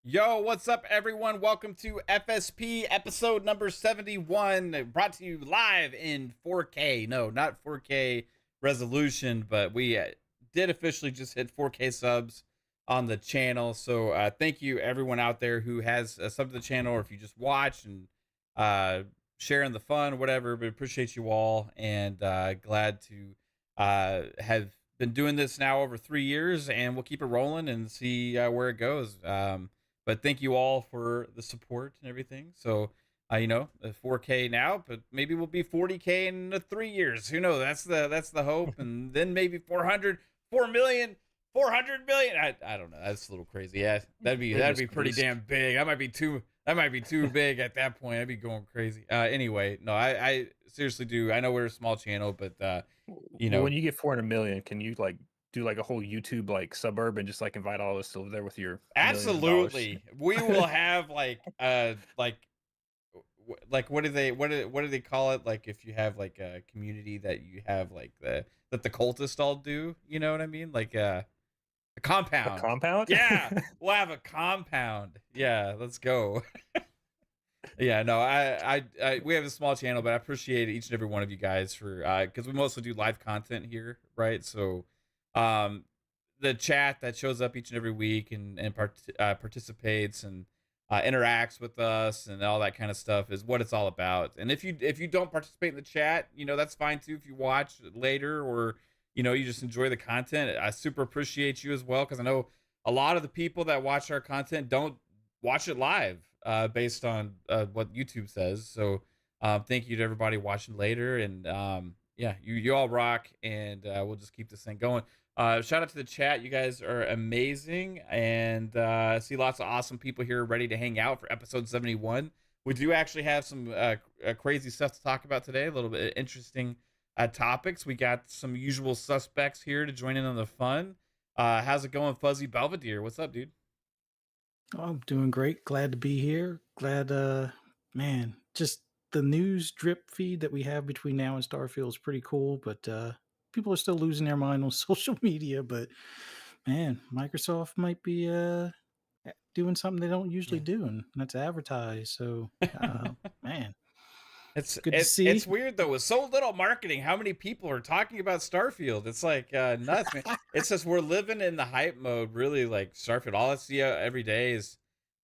Yo, what's up, everyone? Welcome to FSP episode number 71, brought to you live in 4K. No, not 4K resolution, but we did officially just hit 4K subs on the channel. So thank you, everyone out there who has subbed to the channel, or if you just watch and sharing the fun, whatever. But appreciate you all, and glad to have been doing this now over 3 years, and we'll keep it rolling and see where it goes. But thank you all for the support and everything. So, 4K now, but maybe we'll be 40K in 3 years. Who knows? That's the hope. And then maybe 400, 4 million, 400 million. I don't know. That's a little crazy. Yeah, that'd be pretty damn big. That might be too big at that point. I'd be going crazy. Anyway, no, I seriously do. I know we're a small channel, but when you get 400 million, can you do like a whole YouTube suburb and just invite all of us to live there with your absolutely. We will have like what do they call it? Like if you have like a community that you have that the cultists all do, you know what I mean? Like a compound. A compound? Yeah, we'll have a compound. Yeah, let's go. Yeah, no, I we have a small channel, but I appreciate each and every one of you guys for because we mostly do live content here, right? So the chat that shows up each and every week and participates and interacts with us and all that kind of stuff is what it's all about. And if you don't participate in the chat, that's fine too. If you watch later or you just enjoy the content, I super appreciate you as well, because I know a lot of the people that watch our content don't watch it live based on what YouTube says. So thank you to everybody watching later, and yeah, you all rock, and we'll just keep this thing going. Shout out to the chat. You guys are amazing, and I see lots of awesome people here ready to hang out for episode 71. We do actually have some crazy stuff to talk about today, a little bit interesting topics. We got some usual suspects here to join in on the fun. How's it going, Fuzzy Belvedere? What's up, dude? Oh, I'm doing great. Glad to be here. Glad, man, just the news drip feed that we have between now and Starfield is pretty cool, but people are still losing their mind on social media. But man, Microsoft might be doing something they don't usually do, and that's advertise. So, man, It's good to see. It's weird though. With so little marketing, how many people are talking about Starfield? It's like nuts, man. It's just we're living in the hype mode, really. Like Starfield, all I see every day is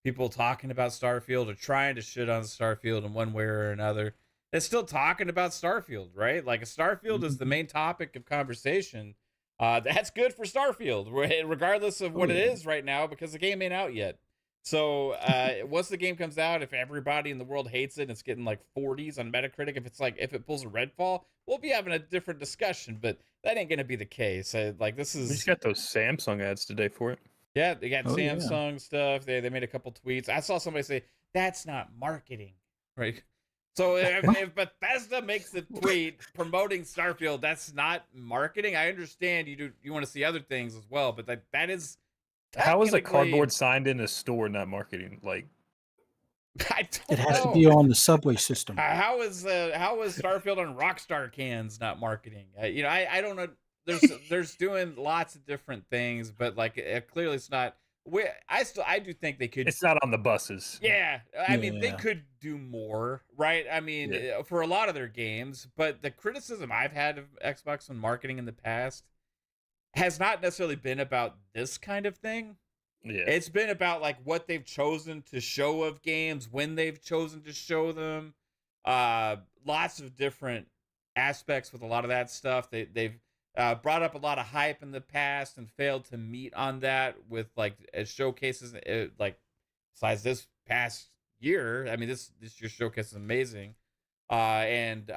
people talking about Starfield or trying to shit on Starfield in one way or another. They're still talking about Starfield, right? Like a Starfield is the main topic of conversation. That's good for Starfield, regardless of what it is right now, because the game ain't out yet. So once the game comes out, if everybody in the world hates it, and it's getting like 40s on Metacritic. If it pulls a Redfall, we'll be having a different discussion. But that ain't gonna be the case. This is. We just got those Samsung ads today for it. Yeah, they got Samsung stuff. They made a couple tweets. I saw somebody say that's not marketing, right? So if Bethesda makes a tweet promoting Starfield, that's not marketing. I understand you want to see other things as well, but that is. How is a cardboard signed in a store not marketing? I don't It has know. to be on the subway system. How is Starfield on Rockstar cans not marketing? I don't know. There's doing lots of different things, but clearly it's not. I do think they could. It's not on the buses. Yeah, I mean they could do more, right? I mean for a lot of their games, but the criticism I've had of Xbox on marketing in the past has not necessarily been about this kind of thing. Yeah. It's been about what they've chosen to show of games, when they've chosen to show them. Lots of different aspects with a lot of that stuff. They've brought up a lot of hype in the past and failed to meet on that with showcases. Besides this past year, I mean this year's showcase is amazing. And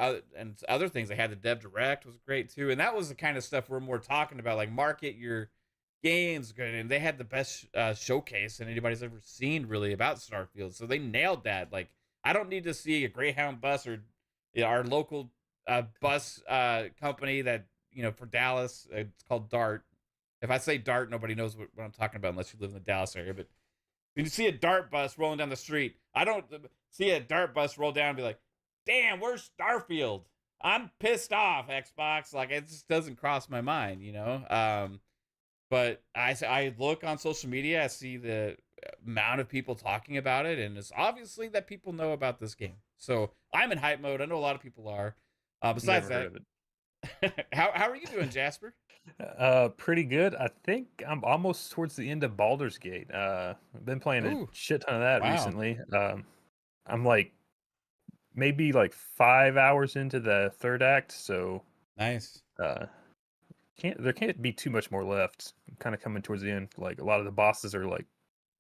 other things. They had the Dev Direct was great too, and that was the kind of stuff we're more talking about, like market your games good. And they had the best showcase that anybody's ever seen really about Starfield, so they nailed that. I don't need to see a Greyhound bus or our local bus company that for Dallas, it's called Dart. If I say Dart, nobody knows what I'm talking about unless you live in the Dallas area. But when you see a Dart bus rolling down the street, I don't see a Dart bus roll down and be like, damn, where's Starfield? I'm pissed off, Xbox. It just doesn't cross my mind, But I look on social media, I see amount of people talking about it, and it's obviously that people know about this game. So I'm in hype mode. I know a lot of people are. Besides Never heard that, of it. how are you doing, Jasper? Pretty good. I think I'm almost towards the end of Baldur's Gate. I've been playing a Ooh, shit ton of that wow, recently. I'm like maybe like 5 hours into the third act, so nice. uh, there can't be too much more left. I'm kind of coming towards the end. Like a lot of the bosses are like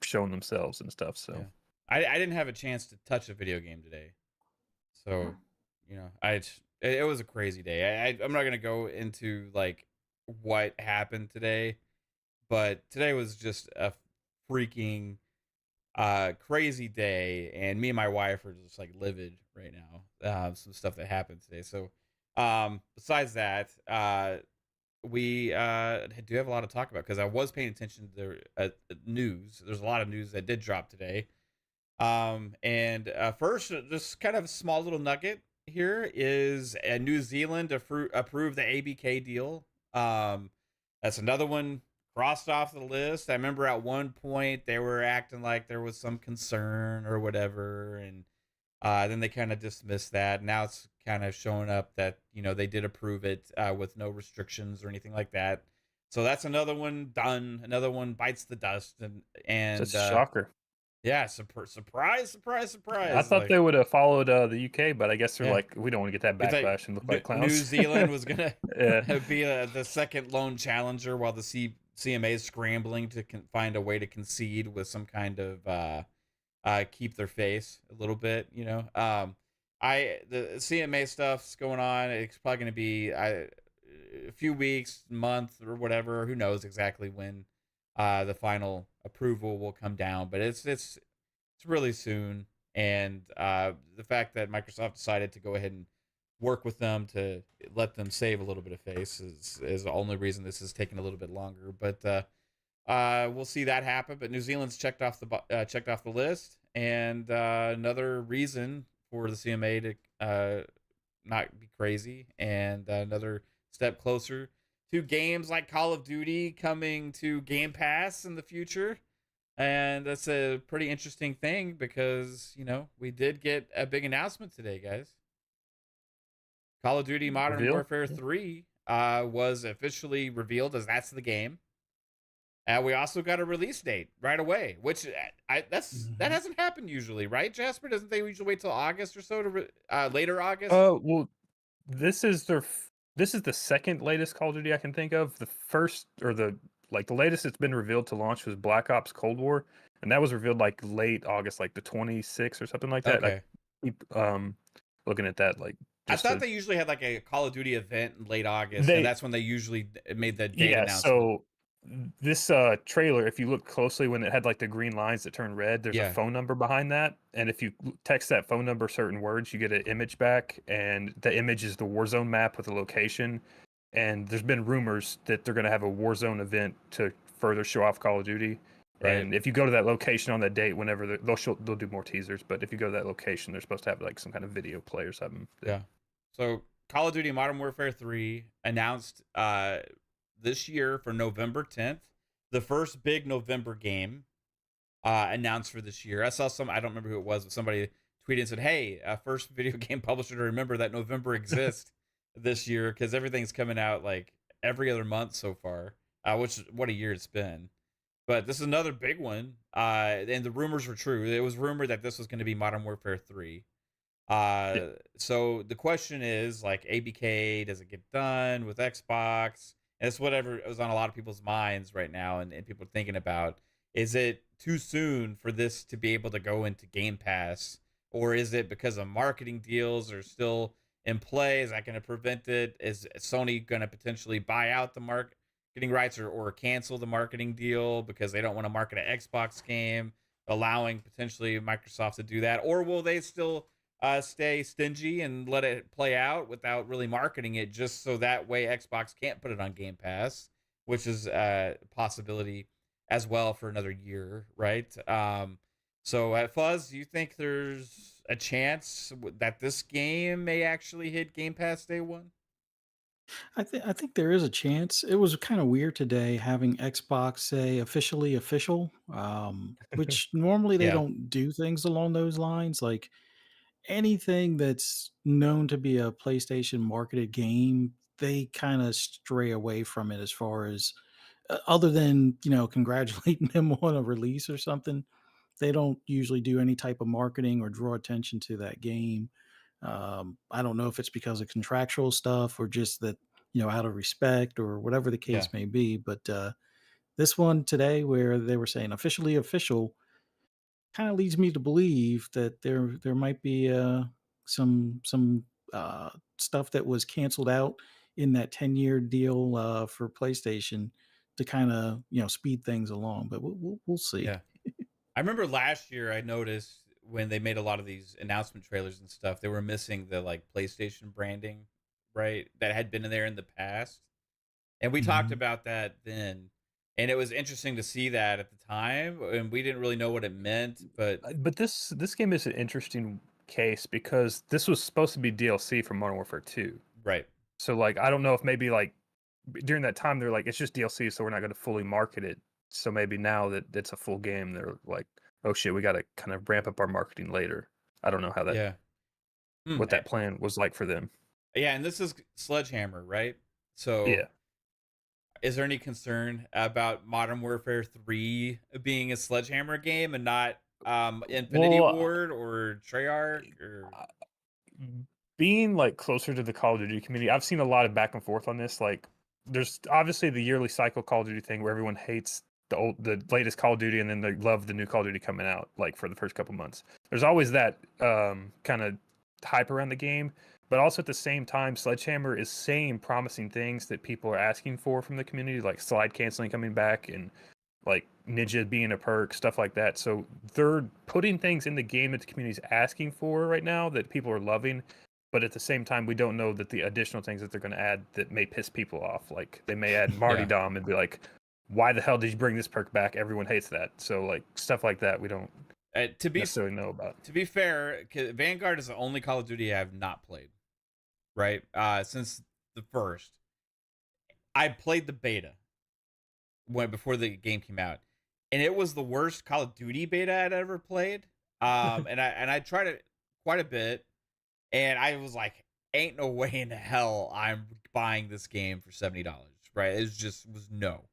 showing themselves and stuff. Yeah, So I didn't have a chance to touch a video game today, so it was a crazy day. I'm not gonna go into like what happened today, but today was just a freaking crazy day, and me and my wife are just like livid right now. Some stuff that happened today. So besides that, we do have a lot to talk about because I was paying attention to the news. There's a lot of news that did drop today. And first, just kind of a small little nugget here is New Zealand approved the ABK deal. That's another one crossed off the list. I remember at one point they were acting like there was some concern or whatever, and then they kind of dismissed that. Now it's kind of showing up that they did approve it with no restrictions or anything like that. So that's another one done. Another one bites the dust, and that's a shocker. yeah, surprise, surprise, I surprise. thought Like, they would have followed the UK, but I guess they're yeah, like, we don't want to get that it's like backlash and look like New clowns. Zealand was gonna Yeah. be the second lone challenger, while the CMA is scrambling to find a way to concede with some kind of keep their face a little bit. The CMA stuff's going on. It's probably going to be a few weeks, month, or whatever. Who knows exactly when the final approval will come down, but it's really soon. And the fact that Microsoft decided to go ahead and work with them to let them save a little bit of face is the only reason this is taking a little bit longer. But we'll see that happen. But New Zealand's checked off the list, and another reason for the CMA to not be crazy, and another step closer to games like Call of Duty coming to Game Pass in the future. And that's a pretty interesting thing because, we did get a big announcement today, guys. Call of Duty Modern Reveal? Warfare 3 was officially revealed as that's the game. We also got a release date right away, which that hasn't happened usually, right, Jasper? Doesn't they usually wait till August or so to later August? Well, this is the second latest Call of Duty I can think of. The first or the latest that's been revealed to launch was Black Ops Cold War, and that was revealed like late August, like the 26th or something like that. Okay. I keep looking at that like. I thought they usually had like a Call of Duty event in late August, and that's when they usually made the date announcement. So this trailer, if you look closely, when it had like the green lines that turn red, there's a phone number behind that, and if you text that phone number certain words, you get an image back, and the image is the Warzone map with the location. And there's been rumors that they're going to have a Warzone event to further show off Call of Duty. Right. And if you go to that location on that date, whenever they'll do more teasers, but if you go to that location, they're supposed to have like some kind of video play or something. Yeah. So Call of Duty Modern Warfare 3 announced this year for November 10th, the first big November game announced for this year. I saw I don't remember who it was, but somebody tweeted and said, "Hey, first video game publisher to remember that November exists this year, because everything's coming out like every other month so far, which what a year it's been." But this is another big one, and the rumors were true. It was rumored that this was going to be Modern Warfare 3. So the question is, like, ABK, does it get done with Xbox? And it's whatever was on a lot of people's minds right now, and people are thinking about, is it too soon for this to be able to go into Game Pass? Or is it because of marketing deals are still in play? Is that going to prevent it? Is Sony going to potentially buy out the marketing rights or cancel the marketing deal because they don't want to market an Xbox game, allowing potentially Microsoft to do that? Or will they still stay stingy and let it play out without really marketing it, just so that way Xbox can't put it on Game Pass, which is a possibility as well for another year, right? So at Fuzz, do you think there's a chance that this game may actually hit Game Pass day one? I think there is a chance. It was kind of weird today having Xbox say officially official, which normally they Yeah, don't do things along those lines. Like anything that's known to be a PlayStation marketed game, they kind of stray away from it as far as other than, congratulating them on a release or something. They don't usually do any type of marketing or draw attention to that game. I don't know if it's because of contractual stuff or just that, out of respect or whatever the yeah, case may be. But this one today, where they were saying officially official, kind of leads me to believe that there might be some stuff that was canceled out in that 10-year deal for PlayStation to kind of speed things along. But we'll see. yeah. I remember last year I noticed when they made a lot of these announcement trailers and stuff, they were missing the like PlayStation branding, right? That had been in there in the past. And we talked Mhm. about that then. And it was interesting to see that at the time. And we didn't really know what it meant, but But this game is an interesting case because this was supposed to be DLC for Modern Warfare 2. right. So like I don't know if maybe like during that time they're like it's just DLC, so we're not going to fully market it. So maybe now that it's a full game, they're like, oh shit, we got to kind of ramp up our marketing later. I don't know how that Yeah. what that plan was like for them. Yeah, and this is Sledgehammer, right? So Yeah. is there any concern about Modern Warfare 3 being a Sledgehammer game and not Infinity Well, Ward or Treyarch or uh, being like closer to the Call of Duty community, I've seen a lot of back and forth on this. Like, there's obviously the yearly cycle Call of Duty thing where everyone hates the latest Call of Duty and then they love the new Call of Duty coming out like for the first couple months. There's always that kind of hype around the game, but also at the same time, Sledgehammer is saying promising things that people are asking for from the community, like slide canceling coming back and like Ninja being a perk, stuff like that. So they're putting things in the game that the community is asking for right now that people are loving. But at the same time, we don't know that the additional things that they're going to add that may piss people off. Like they may add yeah. Martyrdom and be like, why the hell did you bring this perk back? Everyone hates that. So like stuff like that, we don't To be necessarily know about. to be fair, Vanguard is the only Call of Duty I have not played, right? Since the first. I played the beta before the game came out, and it was the worst Call of Duty beta I'd ever played. And I tried it quite a bit, and I was like, "Ain't no way in hell I'm buying this game for $70." Right? It was no.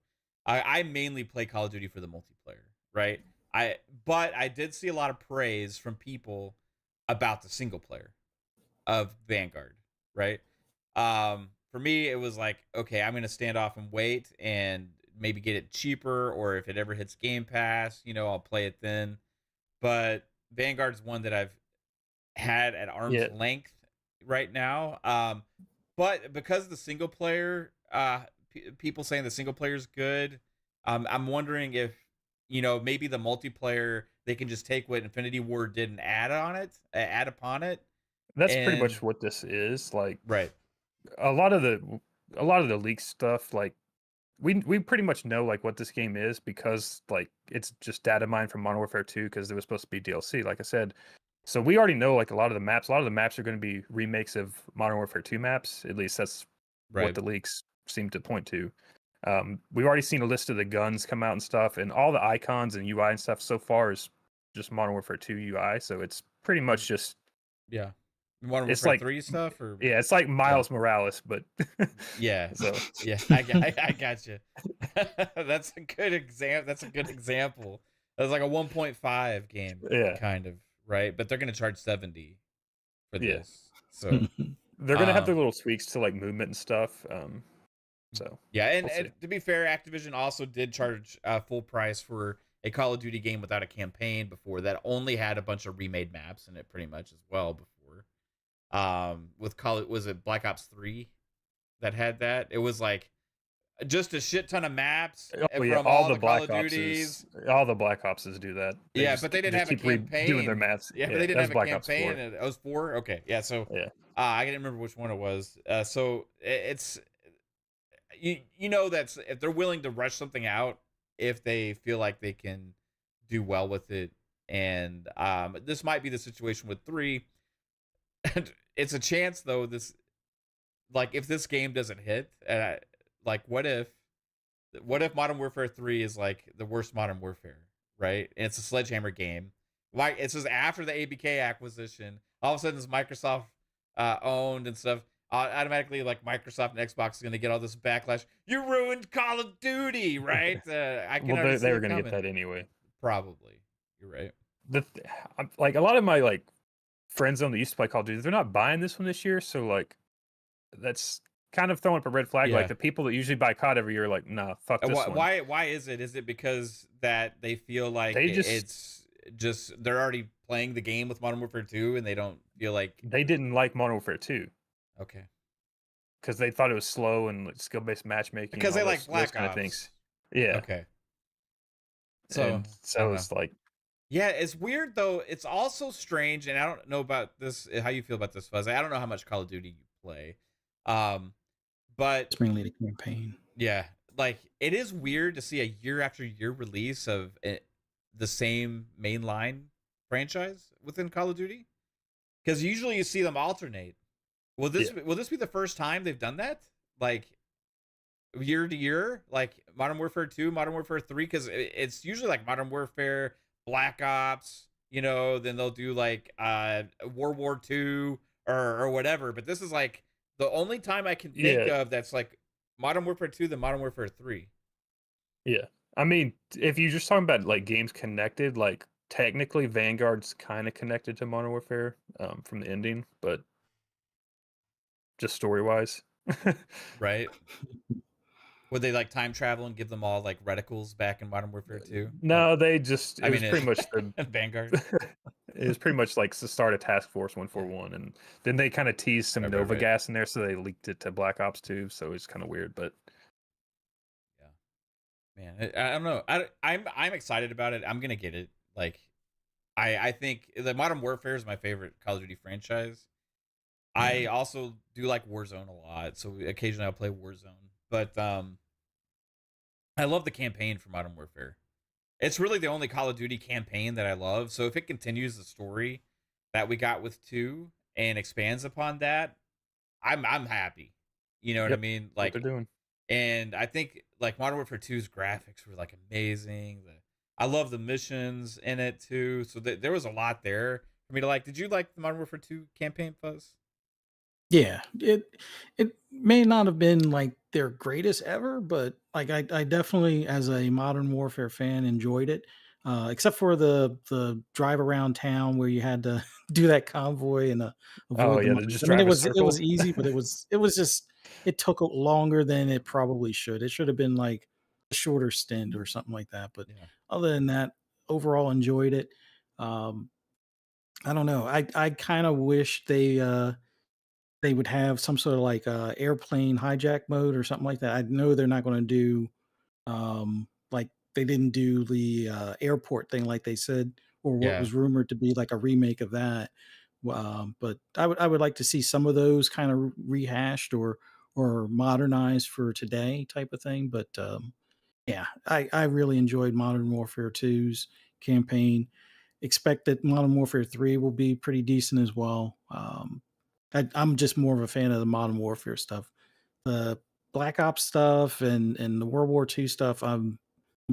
I mainly play Call of Duty for the multiplayer, right? But I did see a lot of praise from people about the single player of Vanguard, right? For me, it was like, okay, I'm gonna stand off and wait and maybe get it cheaper, or if it ever hits Game Pass, I'll play it then. But Vanguard's one that I've had at arm's Yeah, length right now. But because the single player, people saying the single player is good, I'm wondering if maybe the multiplayer they can just take what Infinity Ward did and add upon it, that's pretty and much what this is. Like right, a lot of the leak stuff, like we pretty much know like what this game is because like it's just data mined from Modern Warfare 2 because it was supposed to be DLC, like I said. So we already know like a lot of the maps. A lot of the maps are going to be remakes of Modern Warfare 2 maps. At least that's what right. the leaks seem to point to. We've already seen a list of the guns come out and stuff, and all the icons and UI and stuff so far is just Modern Warfare 2 UI. So it's pretty much just Yeah. Modern it's Warfare like 3 stuff or yeah, it's like yeah. Miles Morales, but Yeah. so Yeah, I got you. That's a good example. That's a good example. That's like a 1.5 game yeah, kind of, right? But they're going to charge 70 for yeah. this. So, They're gonna have their um little tweaks to like movement and stuff. So yeah, and, we'll see. and to be fair, Activision also did charge full price for a Call of Duty game without a campaign before that only had a bunch of remade maps in it pretty much as well before. With was it Black Ops 3 that had that? It was like just a shit ton of maps Oh yeah, from all the Call of Duties. All the Black Opses do that. They Yeah, but they didn't just have a keep redoing their campaign. maps. Yeah, but Yeah, they didn't that's have a Black Ops campaign. 4. And it was 4. Okay, yeah. So Yeah, I didn't remember which one it was. So it's that's if they're willing to rush something out, if they feel like they can do well with it, and this might be the situation with 3. It's a chance though. like if this game doesn't hit, like what if Modern Warfare 3 is like the worst Modern Warfare, right? And it's a Sledgehammer game. Why it's just after the ABK acquisition, all of a sudden it's Microsoft owned and stuff. Automatically, like Microsoft and Xbox is going to get all this backlash. You ruined Call of Duty, right? I can Well, they were going to get that anyway. Probably, you're right. Like a lot of my like friend zone that used to play Call of Duty, they're not buying this one this year. So like, that's kind of throwing up a red flag. Yeah. Like the people that usually buy COD every year, are like, nah, fuck this one. Why is it? Is it because that they feel like it's just they're already playing the game with Modern Warfare 2 and they don't feel like they didn't like Modern Warfare 2? Okay. Because they thought it was slow and like, skill-based matchmaking. Because they like Black Ops. Kind of things. Yeah. Okay. So it's like, yeah, it's weird though. It's also strange, and I don't know about this. How you feel about this, Fuzz? I don't know how much Call of Duty you play, but it's mainly the campaign. Yeah, like it is weird to see a year after year release of the same mainline franchise within Call of Duty, because usually you see them alternate. Will this be the first time they've done that? Like year to year, like Modern Warfare 2, Modern Warfare 3, because it's usually like Modern Warfare, Black Ops, then they'll do like World War 2 or whatever. But this is like the only time I can think of that's like Modern Warfare 2 than Modern Warfare 3. Yeah. I mean, if you're just talking about like games connected, like technically Vanguard's kind of connected to Modern Warfare from the ending, but just story-wise. Right. Would they like time travel and give them all like reticles back in Modern Warfare 2? No, they just it was pretty much the Vanguard. It was pretty much like the start of Task Force 141, and then they kind of teased some Nova gas in there, so they leaked it to Black Ops 2. So it's kind of weird, but yeah, man, I don't know. I'm excited about it. I'm gonna get it. Like, I think the Modern Warfare is my favorite Call of Duty franchise. I also do like Warzone a lot, so occasionally I'll play Warzone. But I love the campaign for Modern Warfare. It's really the only Call of Duty campaign that I love. So if it continues the story that we got with 2 and expands upon that, I'm happy. You know what I mean? Like what they're doing. And I think like Modern Warfare 2's graphics were like amazing. I love the missions in it too. So there was a lot there for me to like. Did you like the Modern Warfare 2 campaign, Fuzz? Yeah, it may not have been like their greatest ever, but like I definitely, as a Modern Warfare fan, enjoyed it. Except for the drive around town where you had to do that convoy and avoid the just I mean, drive it was easy, but it was just it took longer than it probably should. It should have been like a shorter stint or something like that. But other than that, overall enjoyed it. I don't know. I kind of wish they would have some sort of like airplane hijack mode or something like that. I know they're not going to do like they didn't do the airport thing like they said, or what was rumored to be like a remake of that. But I would like to see some of those kind of rehashed or modernized for today type of thing. But yeah, I really enjoyed Modern Warfare 2's campaign. Expect that Modern Warfare 3 will be pretty decent as well. I'm just more of a fan of the Modern Warfare stuff. The Black Ops stuff and the World War II stuff, I'm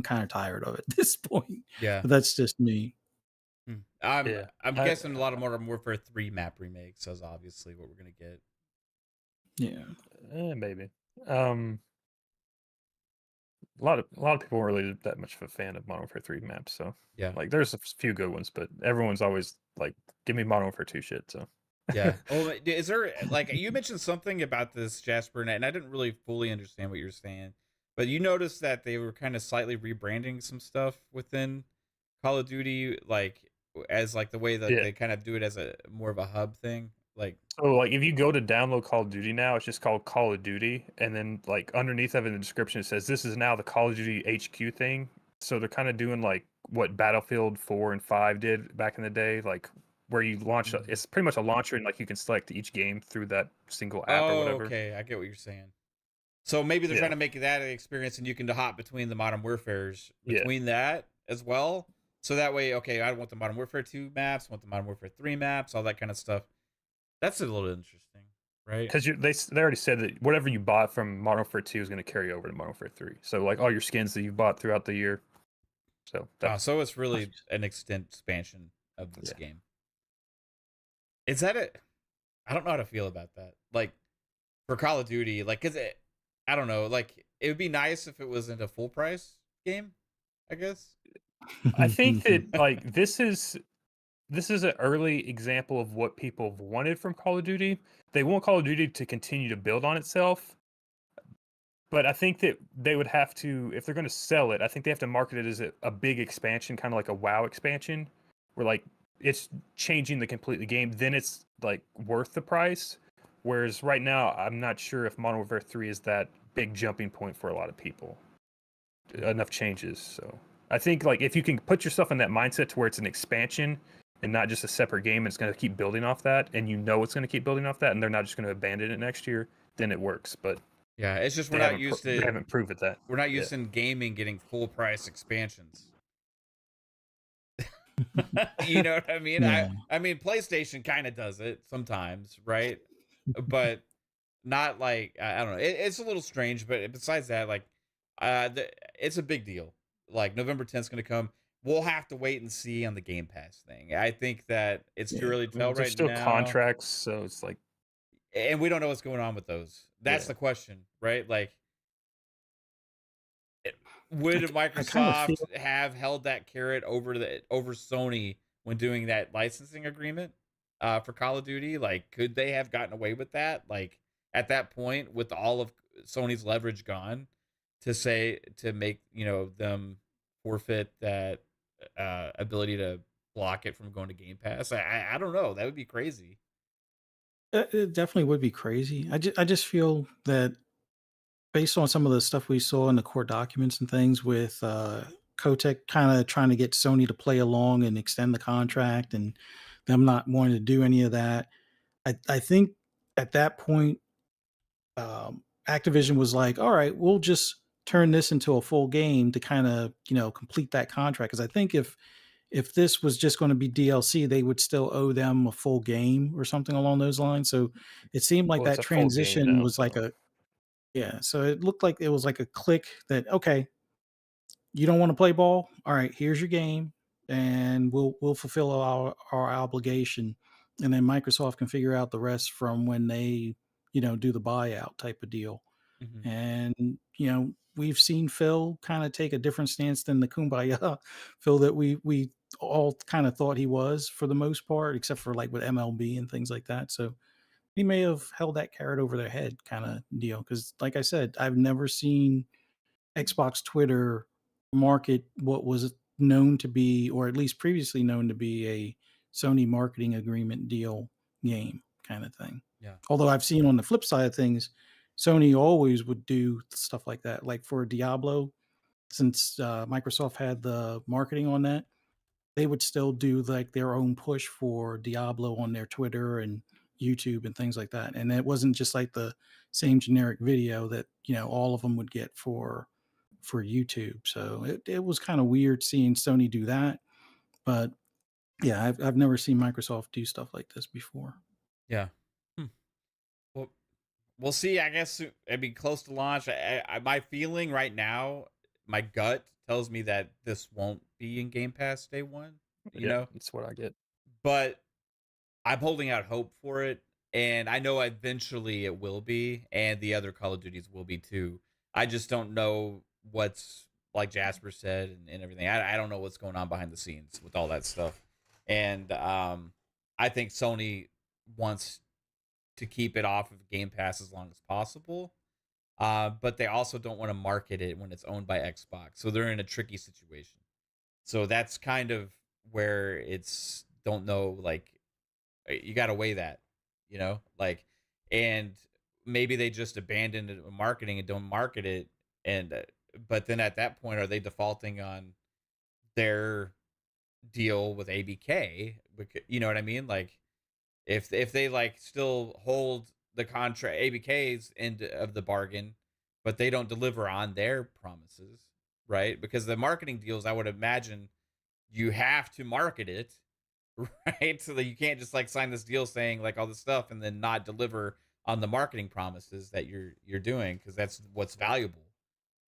kind of tired of at this point. Yeah, but that's just me. I'm guessing a lot of Modern Warfare 3 map remakes is obviously what we're gonna get. Yeah, maybe. A lot of people weren't really that much of a fan of Modern Warfare 3 maps, so yeah, like there's a few good ones, but everyone's always like, give me Modern Warfare 2 shit. So yeah. Oh, is there like you mentioned something about this, Jasper, and I didn't really fully understand what you're saying, but you noticed that they were kind of slightly rebranding some stuff within Call of Duty, like as like the way that they kind of do it as a more of a hub thing. Like, so like if you go to download Call of Duty now, it's just called Call of Duty, and then like underneath of it in the description it says this is now the Call of Duty HQ thing. So they're kind of doing like what Battlefield 4 and 5 did back in the day, like where you launch it's pretty much a launcher, and like you can select each game through that single app or whatever. Okay, I get what you're saying. So maybe they're trying to make that an experience, and you can hop between the Modern Warfares between that as well. So that way, okay, I want the Modern Warfare 2 maps, I want the Modern Warfare 3 maps, all that kind of stuff. That's a little interesting, right? Because they already said that whatever you bought from Modern Warfare 2 is going to carry over to Modern Warfare 3. So like all your skins that you bought throughout the year. So so it's really an expansion of this game. Is that it? I don't know how to feel about that. Like for Call of Duty, like I don't know. Like it would be nice if it wasn't a full price game, I guess. I think that like this is an early example of what people have wanted from Call of Duty. They want Call of Duty to continue to build on itself. But I think that they would have to, if they're going to sell it, I think they have to market it as a big expansion, kind of like a WoW expansion, where like it's changing the complete game. Then it's like worth the price. Whereas right now, I'm not sure if Modern Warfare 3 is that big jumping point for a lot of people. Enough changes. So I think like if you can put yourself in that mindset to where it's an expansion and not just a separate game, and it's going to keep building off that, and you know it's going to keep building off that, and they're not just going to abandon it next year, then it works. But yeah, it's just we're not used to. They haven't proven that. We're not used in gaming getting full price expansions. You know what I mean? Yeah. I mean, PlayStation kind of does it sometimes, right? But not like I don't know. It's a little strange, but besides that, like, it's a big deal. Like November 10th is going to come. We'll have to wait and see on the Game Pass thing. I think that it's too early to tell right now. There's still contracts, so it's like, and we don't know what's going on with those. That's the question, right? Like, would Microsoft have held that carrot over Sony when doing that licensing agreement for Call of Duty? Like, could they have gotten away with that? Like, at that point, with all of Sony's leverage gone, to make them forfeit that ability to block it from going to Game Pass? I don't know. That would be crazy. It definitely would be crazy. I just feel that based on some of the stuff we saw in the court documents and things with Kotick kind of trying to get Sony to play along and extend the contract and them not wanting to do any of that, I think at that point, Activision was like, all right, we'll just turn this into a full game to kind of, complete that contract. Because I think if this was just going to be DLC, they would still owe them a full game or something along those lines. So it seemed like that transition now, was like so it looked like it was like a click that, okay, you don't want to play ball? All right, here's your game and we'll fulfill our obligation. And then Microsoft can figure out the rest from when they, do the buyout type of deal. Mm-hmm. And, we've seen Phil kind of take a different stance than the Kumbaya Phil that we all kind of thought he was for the most part, except for like with MLB and things like that. So he may have held that carrot over their head kind of deal. Because like I said, I've never seen Xbox Twitter market what was known to be, or at least previously known to be, a Sony marketing agreement deal game kind of thing. Yeah. Although I've seen on the flip side of things, Sony always would do stuff like that. Like for Diablo, since Microsoft had the marketing on that, they would still do like their own push for Diablo on their Twitter and YouTube and things like that. And it wasn't just like the same generic video that, all of them would get for YouTube. So it was kind of weird seeing Sony do that. But yeah, I've never seen Microsoft do stuff like this before. Yeah. Well, we'll see. I guess it'd be close to launch. My feeling right now, my gut tells me that this won't be in Game Pass day one. You know, that's what I get. But I'm holding out hope for it, and I know eventually it will be, and the other Call of Duties will be too. I just don't know what's, like Jasper said, and everything. I don't know what's going on behind the scenes with all that stuff. And I think Sony wants to keep it off of Game Pass as long as possible. But they also don't want to market it when it's owned by Xbox. So they're in a tricky situation. So that's kind of where it's, don't know, like, you got to weigh that, like, and maybe they just abandoned marketing and don't market it. And, but then at that point, are they defaulting on their deal with ABK? You know what I mean? Like, if they like still hold the contract, ABK's end of the bargain, but they don't deliver on their promises, right? Because the marketing deals, I would imagine you have to market it, right? So that you can't just like sign this deal saying like all this stuff and then not deliver on the marketing promises that you're doing, because that's what's valuable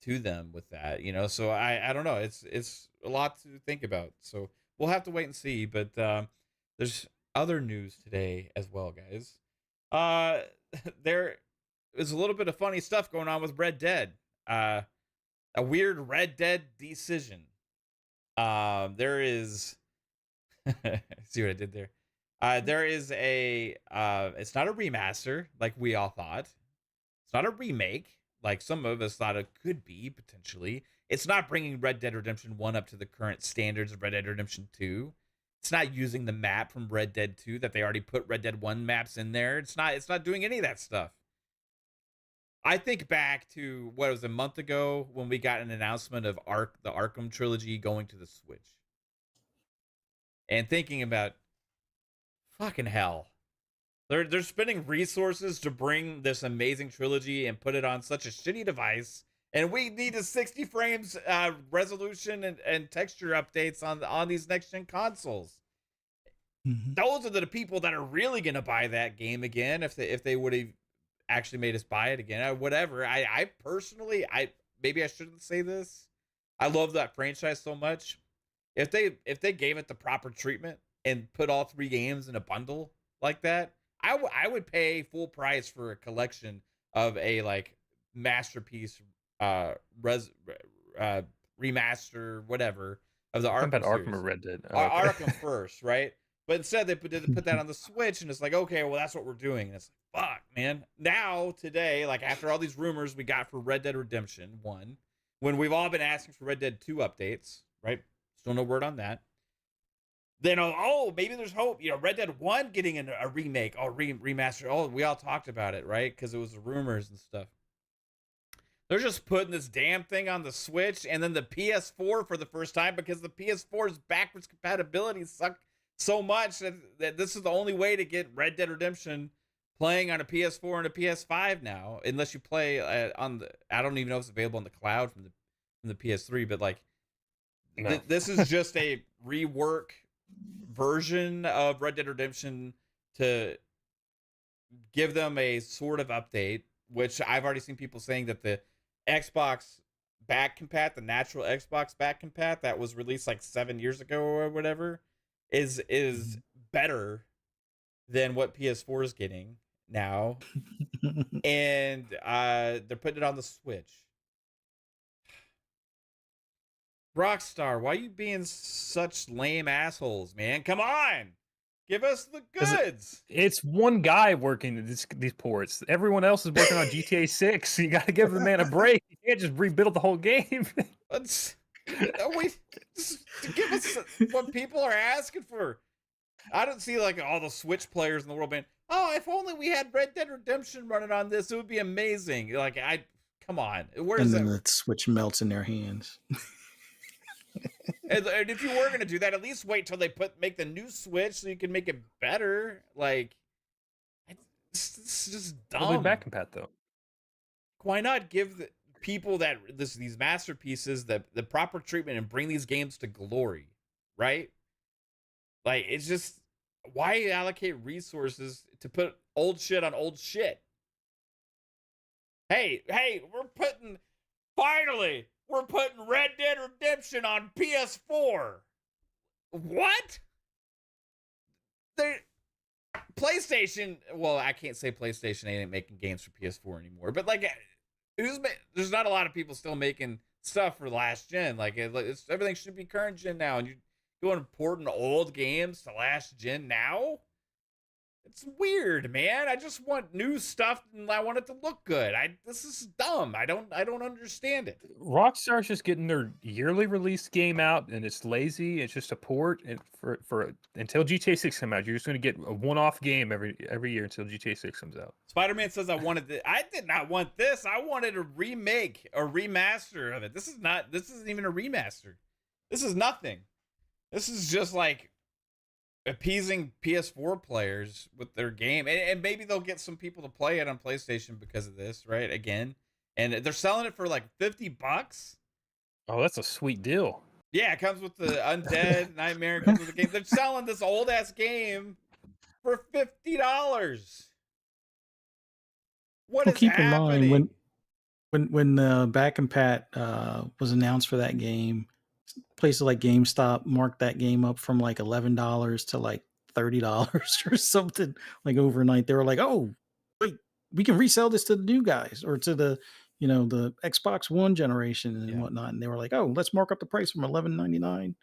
to them with that, you know. So I don't know, it's a lot to think about, so we'll have to wait and see. But there's other news today as well, guys. There is a little bit of funny stuff going on with Red Dead. A weird Red Dead decision. There is see what I did there. There is a it's not a remaster like we all thought. It's not a remake like some of us thought it could be potentially. It's not bringing Red Dead Redemption 1 up to the current standards of Red Dead Redemption 2. It's not using the map from Red Dead 2 that they already put Red Dead 1 maps in there. It's not doing any of that stuff. I think back to what was a month ago when we got an announcement of the Arkham trilogy going to the Switch. And thinking about fucking hell. They're spending resources to bring this amazing trilogy and put it on such a shitty device, and we need a 60 frames resolution and texture updates on these next gen consoles. Mm-hmm. Those are the people that are really gonna buy that game again if they would have actually made us buy it again. Whatever. I personally, maybe I shouldn't say this. I love that franchise so much. If they gave it the proper treatment and put all 3 games in a bundle like that, I would pay full price for a collection of a like masterpiece remaster, whatever, of the Arkham series. Arkham or Red Dead. Arkham first, right? But instead they put that on the Switch, and it's like, okay, well, that's what we're doing. And it's like, fuck, man. Now, today, like after all these rumors we got for Red Dead Redemption 1, when we've all been asking for Red Dead 2 updates, right? Still no word on that. Then, maybe there's hope. You know, Red Dead 1 getting a remake or remaster. Oh, we all talked about it, right? Because it was the rumors and stuff. They're just putting this damn thing on the Switch and then the PS4 for the first time, because the PS4's backwards compatibility sucked so much that this is the only way to get Red Dead Redemption playing on a PS4 and a PS5 now, unless you play on the. I don't even know if it's available on the cloud from the PS3, but like, no. This is just a rework version of Red Dead Redemption to give them a sort of update, which I've already seen people saying that the Xbox back compat, the natural Xbox back compat that was released like 7 years ago or whatever, is better than what PS4 is getting now. And they're putting it on the Switch. Rockstar, why are you being such lame assholes, man? Come on, give us the goods. It's one guy working these ports. Everyone else is working on GTA 6. You got to give the man a break. You can't just rebuild the whole game. Let's give us what people are asking for. I don't see like all the Switch players in the world being, oh, if only we had Red Dead Redemption running on this, it would be amazing. Like, come on. Where's and then the Switch melts in their hands. And if you were going to do that, at least wait till they make the new Switch so you can make it better. Like, it's just dumb. Probably back compat though. Why not give the people that these masterpieces the proper treatment and bring these games to glory, right? Like, it's just, why allocate resources to put old shit on old shit? Hey, finally, we're putting Red Dead Redemption on PS4. What? PlayStation, well, I can't say PlayStation ain't making games for PS4 anymore, but like, there's not a lot of people still making stuff for last gen. Like, everything should be current gen now, and you're going importing old games to last gen now? It's weird, man. I just want new stuff and I want it to look good. This is dumb. I don't understand it. Rockstar's just getting their yearly release game out, and it's lazy. It's just a port, and for until GTA 6 comes out, you're just going to get a one-off game every year until GTA 6 comes out. Spider-Man says I did not want this. I wanted a remake, a remaster of it. This isn't even a remaster. This is nothing. This is just like appeasing PS4 players with their game, and maybe they'll get some people to play it on PlayStation because of this, right? Again, and they're selling it for like $50. Oh, that's a sweet deal. Yeah, it comes with the Undead Nightmare. It comes with the game. They're selling this old ass game for $50. What Well, is keep in mind happening? when Back and Pat was announced for that game, places like GameStop marked that game up from like $11 to like $30 or something like overnight. They were like, "Oh, wait, we can resell this to the new guys or to the the Xbox One generation and Yeah. whatnot." And they were like, "Oh, let's mark up the price from $11.99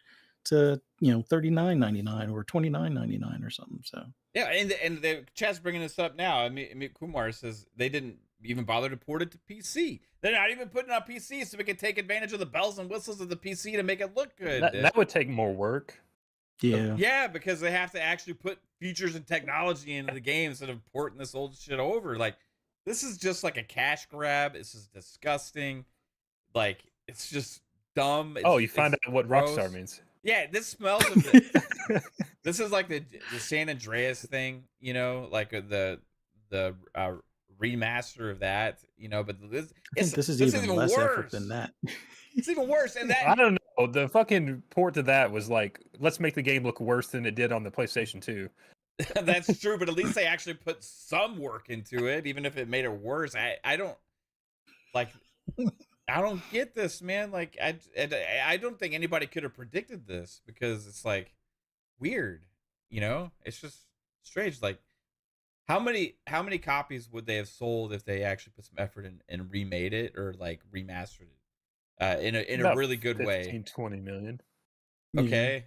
to $39.99 or $29.99 or something." So Yeah, and the chat's bringing this up now. Amit Kumar says they didn't even bother to port it to PC. They're not even putting it on PC so we can take advantage of the bells and whistles of the PC to make it look good. That would take more work. yeah, Yeah, because they have to actually put features and technology into the game instead of porting this old shit over. Like, this is just like a cash grab. This is disgusting. Like, it's just dumb. Oh, you find out what gross. Rockstar means. Yeah, this smells of the, this is like the San Andreas thing, like the remaster of that, but this is even less effort than that. It's even worse, and that I don't know. The fucking port to that was like, let's make the game look worse than it did on the PlayStation 2. That's true, but at least they actually put some work into it, even if it made it worse. I don't like. I don't get this, man. Like, I don't think anybody could have predicted this because it's like weird, It's just strange. Like, how many copies would they have sold if they actually put some effort in and remade it or like remastered it in a really good 15, way? 20 million. Okay.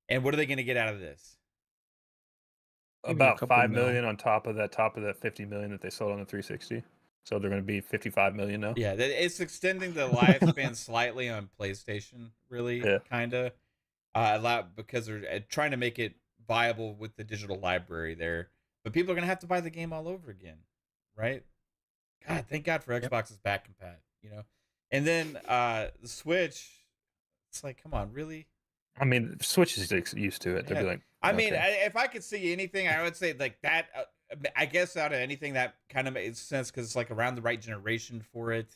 And what are they going to get out of this? Maybe About 5 mil. million on top of that 50 million that they sold on the 360. So they're going to be 55 million now. Yeah, it's extending the lifespan slightly on PlayStation, really, kind of. A lot because they're trying to make it viable with the digital library there. But people are going to have to buy the game all over again, right? God, thank God for Xbox's back compat, And then the Switch, it's like, come on, really? I mean, Switch is used to it. They'd be like, I mean, if I could see anything, I would say like that. I guess out of anything that kind of makes sense because it's like around the right generation for it.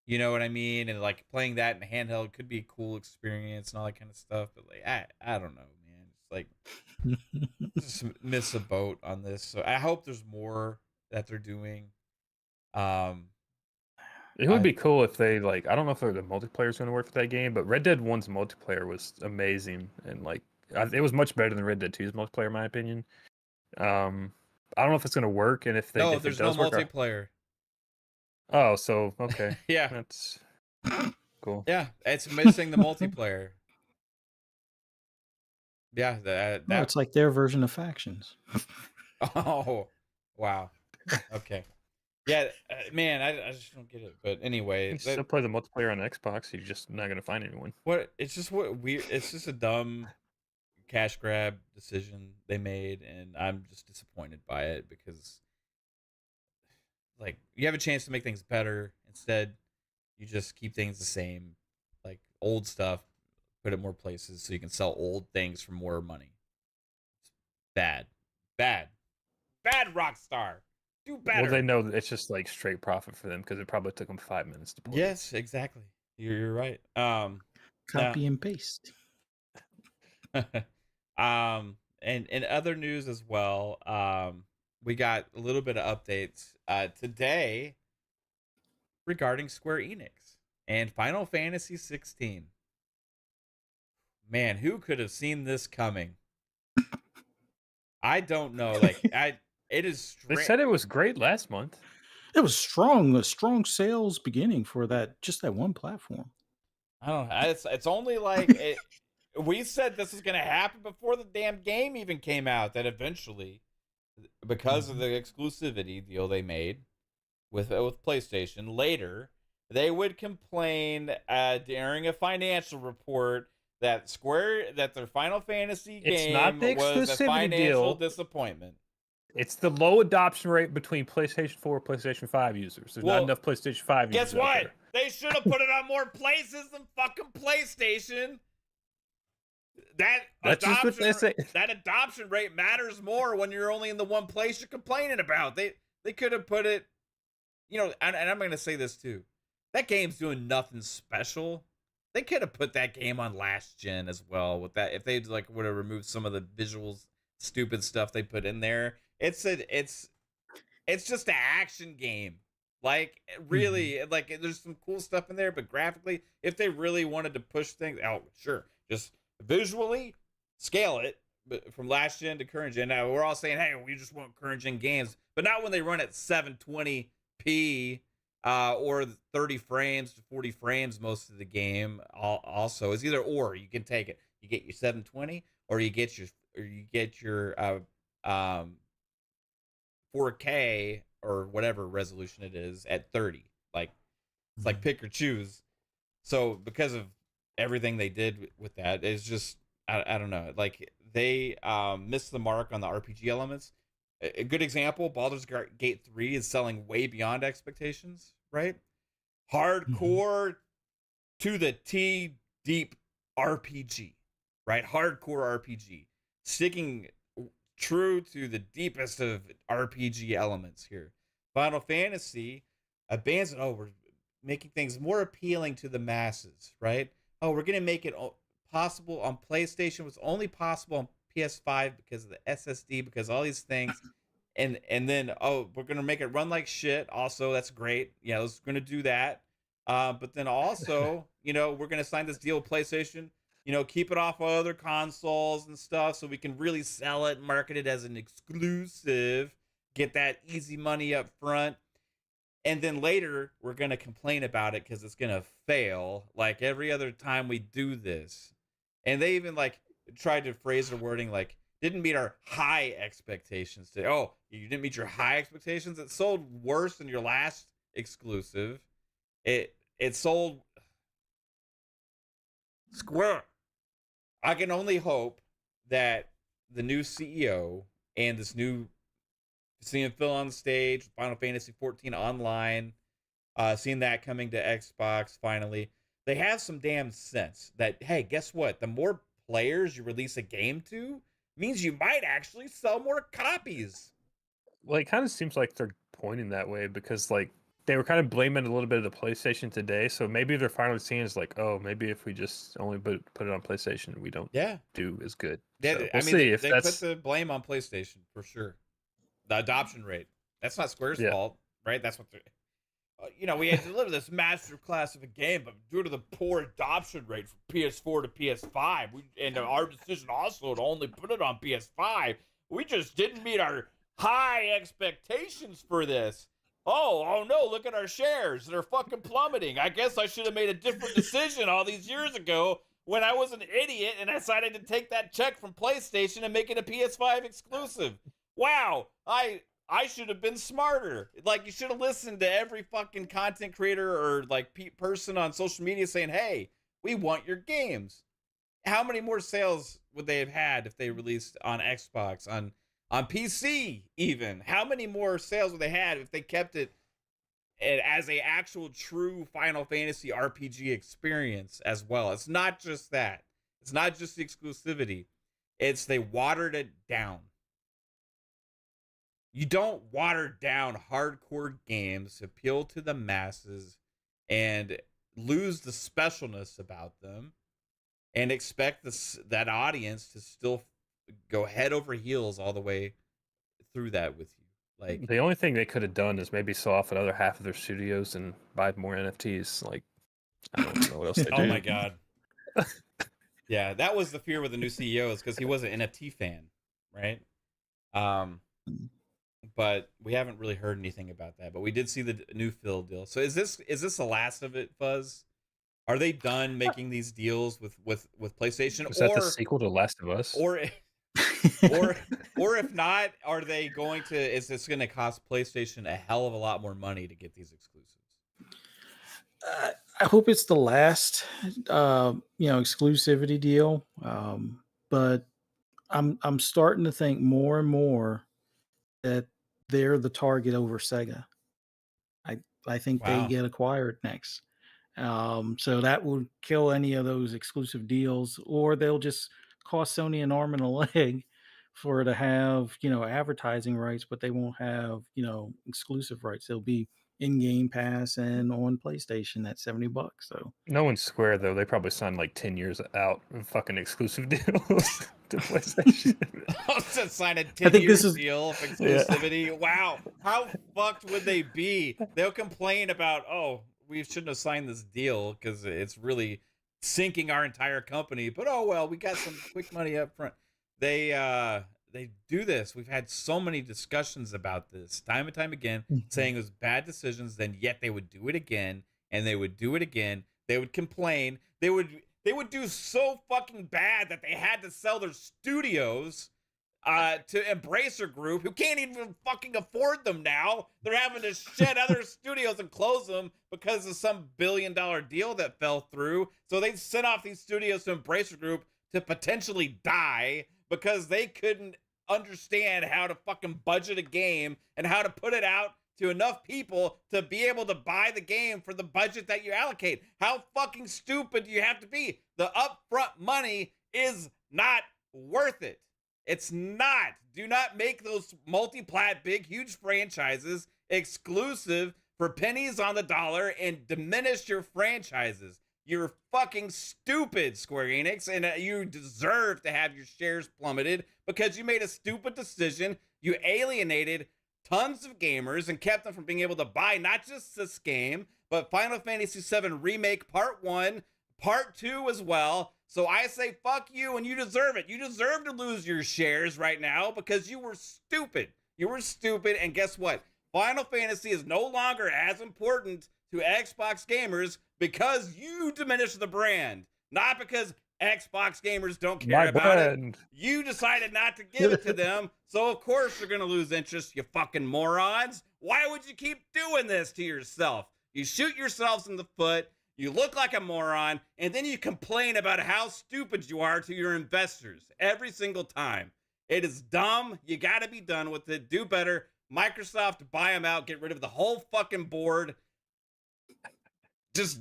You know what I mean? And like playing that in handheld could be a cool experience and all that kind of stuff. But like, I don't know, man. It's like just miss a boat on this. So I hope there's more that they're doing. It would be cool if they like. I don't know if the multiplayer is going to work for that game, but Red Dead 1's multiplayer was amazing and like it was much better than Red Dead 2's multiplayer, in my opinion. I don't know if it's going to work, and if there's no work, multiplayer. Oh, so okay, yeah, that's cool. Yeah, it's missing the multiplayer. Yeah, that it's like their version of Factions. Oh, wow. Okay. Yeah, man, I just don't get it. But anyway, you can still play the multiplayer on Xbox. You're just not gonna find anyone. It's just weird. It's just a dumb cash grab decision they made, and I'm just disappointed by it because, like, you have a chance to make things better. Instead, you just keep things the same, like old stuff, put it more places so you can sell old things for more money. It's bad, Rockstar. Do better. Well, they know that it's just like straight profit for them because it probably took them 5 minutes to play. Yes, exactly. You're right. Copy and paste. And in other news as well, we got a little bit of updates today regarding Square Enix and Final Fantasy XVI. Man, who could have seen this coming? I don't know. Like, it is. They said it was great last month. It was a strong sales beginning for just that one platform. I don't know. It's only like we said this was going to happen before the damn game even came out. That eventually, because of the exclusivity deal they made with PlayStation, later they would complain during a financial report that their Final Fantasy game was a financial disappointment. It's the low adoption rate between PlayStation 4 and PlayStation 5 users. There's not enough PlayStation 5 users. Guess what? They should have put it on more places than fucking PlayStation. That adoption rate matters more when you're only in the one place you're complaining about. They could have put it, and I'm going to say this too. That game's doing nothing special. They could have put that game on last gen as well with that. If they would have removed some of the visuals, stupid stuff they put in there. It's it's just an action game. Like really, like there's some cool stuff in there, but graphically, if they really wanted to push things out, sure, just visually scale it. But from last gen to current gen, now we're all saying, hey, we just want current gen games, but not when they run at 720p or 30 frames to 40 frames most of the game. Also, it's either or. You can take it. You get your 720, or you get your 4K or whatever resolution it is at 30. Like it's like pick or choose. So because of everything they did with that, it's just I don't know. Like they missed the mark on the RPG elements. A good example, Baldur's Gate 3 is selling way beyond expectations, right? Hardcore to the T deep RPG, right? Hardcore RPG. Sticking true to the deepest of RPG elements here. Final Fantasy abandons, we're making things more appealing to the masses, right? Oh, we're going to make it possible on PlayStation. Was only possible on PS5 because of the SSD, because all these things. And then, we're going to make it run like shit. Also, that's great. Yeah, we're going to do that. But then also, we're going to sign this deal with PlayStation, keep it off of other consoles and stuff so we can really sell it and market it as an exclusive, get that easy money up front. And then later, we're going to complain about it because it's going to fail like every other time we do this. And they even tried to phrase the wording like, didn't meet our high expectations today. Oh, you didn't meet your high expectations? It sold worse than your last exclusive. It sold Square. I can only hope that the new CEO and this new seeing Phil on the stage, Final Fantasy XIV Online, seeing that coming to Xbox finally, they have some damn sense that, hey, guess what? The more players you release a game to means you might actually sell more copies. Well, it kind of seems like they're pointing that way because they were kind of blaming a little bit of the PlayStation today, so maybe they're finally seeing it's like, oh, maybe if we just only put it on PlayStation, we don't do as good. Yeah, so we'll see if they put the blame on PlayStation for sure. The adoption rate. That's not Square's fault, right? That's what they're... we had to deliver this master class of a game, but due to the poor adoption rate from PS4 to PS5, and our decision also to only put it on PS5, we just didn't meet our high expectations for this. Oh no, look at our shares. They're fucking plummeting. I guess I should have made a different decision all these years ago when I was an idiot and I decided to take that check from PlayStation and make it a PS5 exclusive. Wow, I should have been smarter. You should have listened to every fucking content creator or person on social media saying, hey, we want your games. How many more sales would they have had if they released on Xbox, on PC even? How many more sales would they had if they kept it as a actual true Final Fantasy RPG experience as well? It's not just that. It's not just the exclusivity. It's they watered it down. You don't water down hardcore games to appeal to the masses and lose the specialness about them and expect that audience to still go head over heels all the way through that with you. The only thing they could have done is maybe sell off another half of their studios and buy more NFTs. I don't know what else they do. Oh my God. Yeah, that was the fear with the new CEO, is because he was an NFT fan, right? But we haven't really heard anything about that. But we did see the new Phil deal. So is this the last of it, Fuzz? Are they done making these deals with PlayStation? Is that the sequel to Last of Us? Or if not, are they going to? Is this going to cost PlayStation a hell of a lot more money to get these exclusives? I hope it's the last, exclusivity deal. But I'm starting to think more and more that they're the target over Sega. I think they get acquired next. So that would kill any of those exclusive deals, or they'll just cost Sony an arm and a leg for it to have, advertising rights, but they won't have, exclusive rights. They'll be in Game Pass and on PlayStation at $70. So no one's Square though. They probably signed 10 years out of fucking exclusive deals. to PlayStation. To sign a I think 10-year this is deal of exclusivity. Wow, how fucked would they be? They'll complain about, oh, we shouldn't have signed this deal because it's really sinking our entire company. But oh well, we got some quick money up front. They do this. We've had so many discussions about this time and time again, saying it was bad decisions. Then yet they would do it again, and they would do it again. They would complain. They would do so fucking bad that they had to sell their studios to Embracer Group, who can't even fucking afford them now. They're having to shed other studios and close them because of some billion-dollar deal that fell through. So they sent off these studios to Embracer Group to potentially die because they couldn't understand how to fucking budget a game and how to put it out to enough people to be able to buy the game for the budget that you allocate. How fucking stupid do you have to be? The upfront money is not worth it. It's not. Do not make those multi-plat, big, huge franchises exclusive for pennies on the dollar and diminish your franchises. You're fucking stupid, Square Enix, and you deserve to have your shares plummeted because you made a stupid decision. You alienated tons of gamers and kept them from being able to buy not just this game, but Final Fantasy VII Remake Part 1, Part 2 as well. So I say fuck you, and you deserve it. You deserve to lose your shares right now because you were stupid. You were stupid, and guess what? Final Fantasy is no longer as important to Xbox gamers because you diminished the brand, not because Xbox gamers don't care about it. You decided not to give it to them, so of course you're going to lose interest, you fucking morons. Why would you keep doing this to yourself? You shoot yourselves in the foot, you look like a moron, and then you complain about how stupid you are to your investors every single time. It is dumb. You got to be done with it. Do better. Microsoft, buy them out. Get rid of the whole fucking board. Just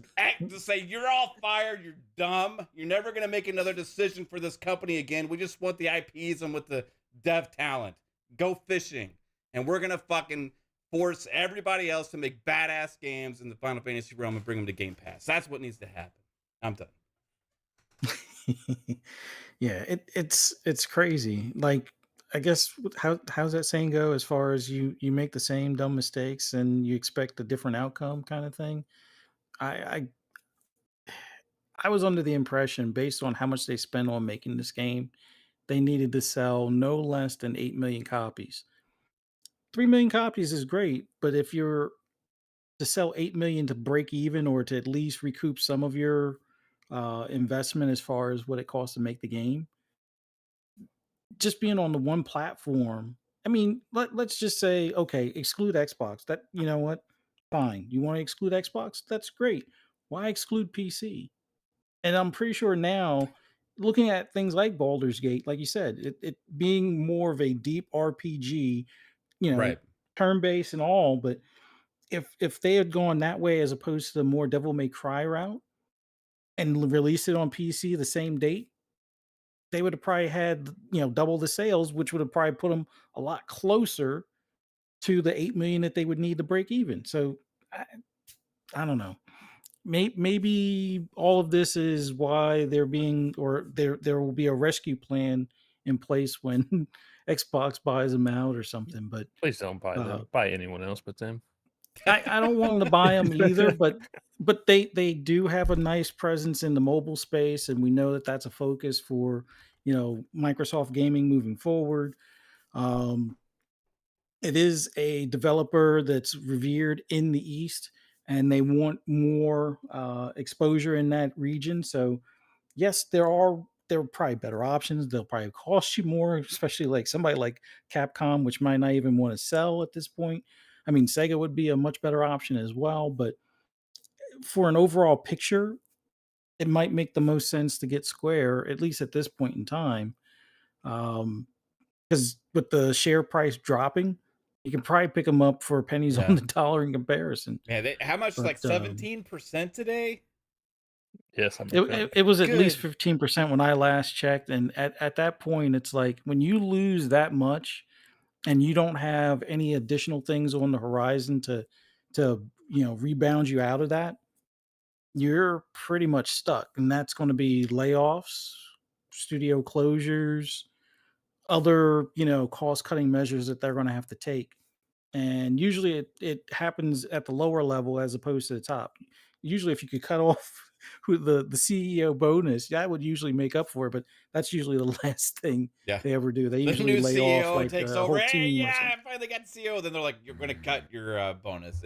say, you're all fired. You're dumb. You're never going to make another decision for this company again. We just want the IPs and with the dev talent. Go fishing. And we're going to fucking force everybody else to make badass games in the Final Fantasy realm and bring them to Game Pass. That's what needs to happen. I'm done. Yeah, it's crazy. Like, I guess how's that saying go? As far as you make the same dumb mistakes and you expect a different outcome, kind of thing. I was under the impression, based on how much they spent on making this game, they needed to sell no less than 8 million copies. 3 million copies is great, but if you're to sell 8 million to break even or to at least recoup some of your investment as far as what it costs to make the game, just being on the one platform. I mean, let's just say, okay, exclude Xbox. That, you know what? Fine. You want to exclude Xbox? That's great. Why exclude PC? And I'm pretty sure now, looking at things like Baldur's Gate, like you said, it being more of a deep RPG, Right. turn-based and all, but if they had gone that way as opposed to the more Devil May Cry route and released it on PC the same date, they would have probably had, double the sales, which would have probably put them a lot closer to the 8 million that they would need to break even. So I don't know. Maybe all of this is why they're being, or there will be a rescue plan in place when Xbox buys them out or something. But please don't buy them. Buy anyone else but them. I don't want them to buy them either. But they do have a nice presence in the mobile space, and we know that that's a focus for Microsoft gaming moving forward. It is a developer that's revered in the East, and they want more exposure in that region. So, yes, there are probably better options. They'll probably cost you more, especially like somebody like Capcom, which might not even want to sell at this point. I mean, Sega would be a much better option as well, but for an overall picture, it might make the most sense to get Square, at least at this point in time. Because with the share price dropping, you can probably pick them up for pennies on the dollar in comparison. Yeah, how much? But, like 17% today? Yes, it was at least 15% when I last checked. And at that point, it's like when you lose that much and you don't have any additional things on the horizon to rebound you out of that, you're pretty much stuck. And that's going to be layoffs, studio closures, other, cost-cutting measures that they're going to have to take. And usually it happens at the lower level as opposed to the top. Usually if you could cut off the CEO bonus, that would usually make up for it, but that's usually the last thing they ever do. They The usually new lay CEO off like takes a over. whole Hey, team or yeah, something. I finally got CEO. Then they're like, you're going to cut your bonus.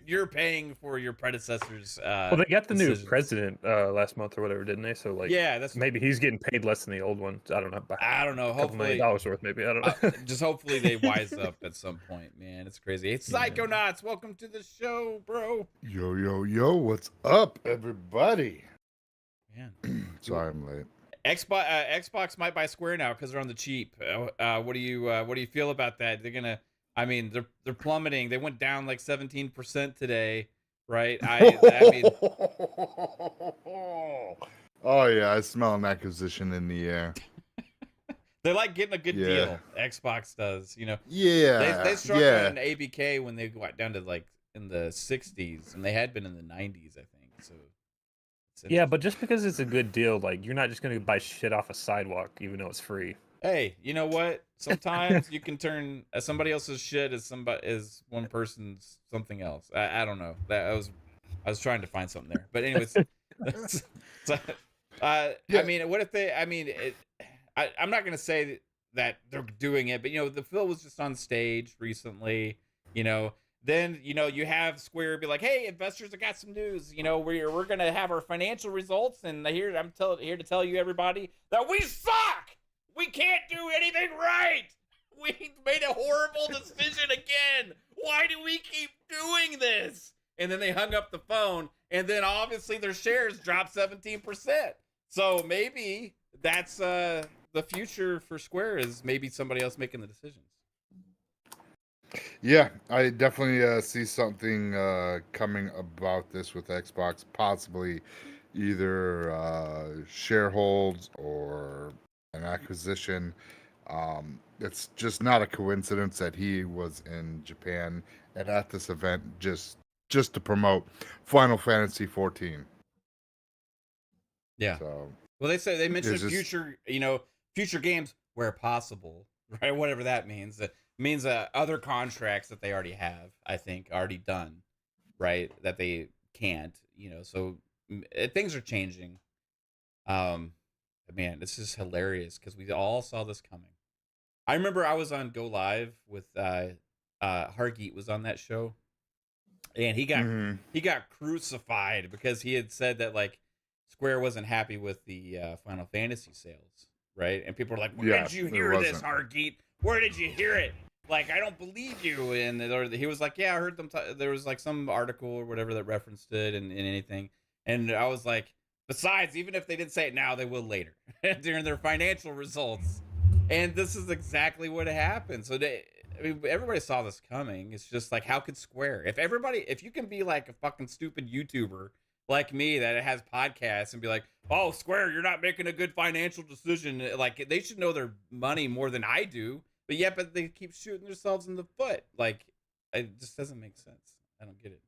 You're paying for your predecessor's. Well, they got the new decisions. president last month or whatever, didn't they? So like, Yeah, that's maybe he's getting paid less than the old one. I don't know. I don't know. $2 million Hopefully, worth, maybe. I don't know. just hopefully they wise up at some point, man. It's crazy. It's Psychonauts. Welcome to the show, bro. Yo, what's up, everybody? Man, Sorry I'm late. Xbox might buy Square now because they're on the cheap. What do you feel about that? They're plummeting. They went down like 17% today, right? I mean, oh yeah, I smell an acquisition in the air. they're like getting a good deal. Xbox does, Yeah, They struggled in ABK when they got down to like in the 60s, and they had been in the 90s, I think. So. Yeah, but just because it's a good deal, like you're not just gonna buy shit off a sidewalk, even though it's free. Hey, you know what? Sometimes you can turn somebody else's shit as one person's something else. I don't know. I was trying to find something there, but anyways. I mean, what if they? I mean, I'm not gonna say that they're doing it, but the Phil was just on stage recently. Then you have Square be like, "Hey, investors, I got some news. We're gonna have our financial results, and here to tell you everybody that we suck. We can't do anything right. We made a horrible decision again. Why do we keep doing this?" And then they hung up the phone, and then obviously their shares dropped 17%. So maybe that's the future for Square is maybe somebody else making the decisions. Yeah, I definitely see something coming about this with Xbox, possibly either shareholds or an acquisition. It's just not a coincidence that he was in Japan and at this event just to promote Final Fantasy XIV. Yeah. So, well, they mentioned future games where possible, right? Whatever that means. That means other contracts that they already have, I think, already done, right? That they can't, So things are changing. Man, this is hilarious because we all saw this coming. I remember I was on Go Live with Hargeet was on that show, and he got crucified because he had said that like Square wasn't happy with the Final Fantasy sales, right? And people were like, "Where did you hear this, Hargeet? Where did you hear it? Like, I don't believe you." And he was like, "Yeah, I heard them. There was like some article or whatever that referenced it and anything." And I was like, besides, even if they didn't say it now, they will later during their financial results. And this is exactly what happened. So everybody saw this coming. It's just like, how could Square? If you can be like a fucking stupid YouTuber like me that has podcasts and be like, "Oh, Square, you're not making a good financial decision." Like, they should know their money more than I do. But they keep shooting themselves in the foot. Like, it just doesn't make sense. I don't get it.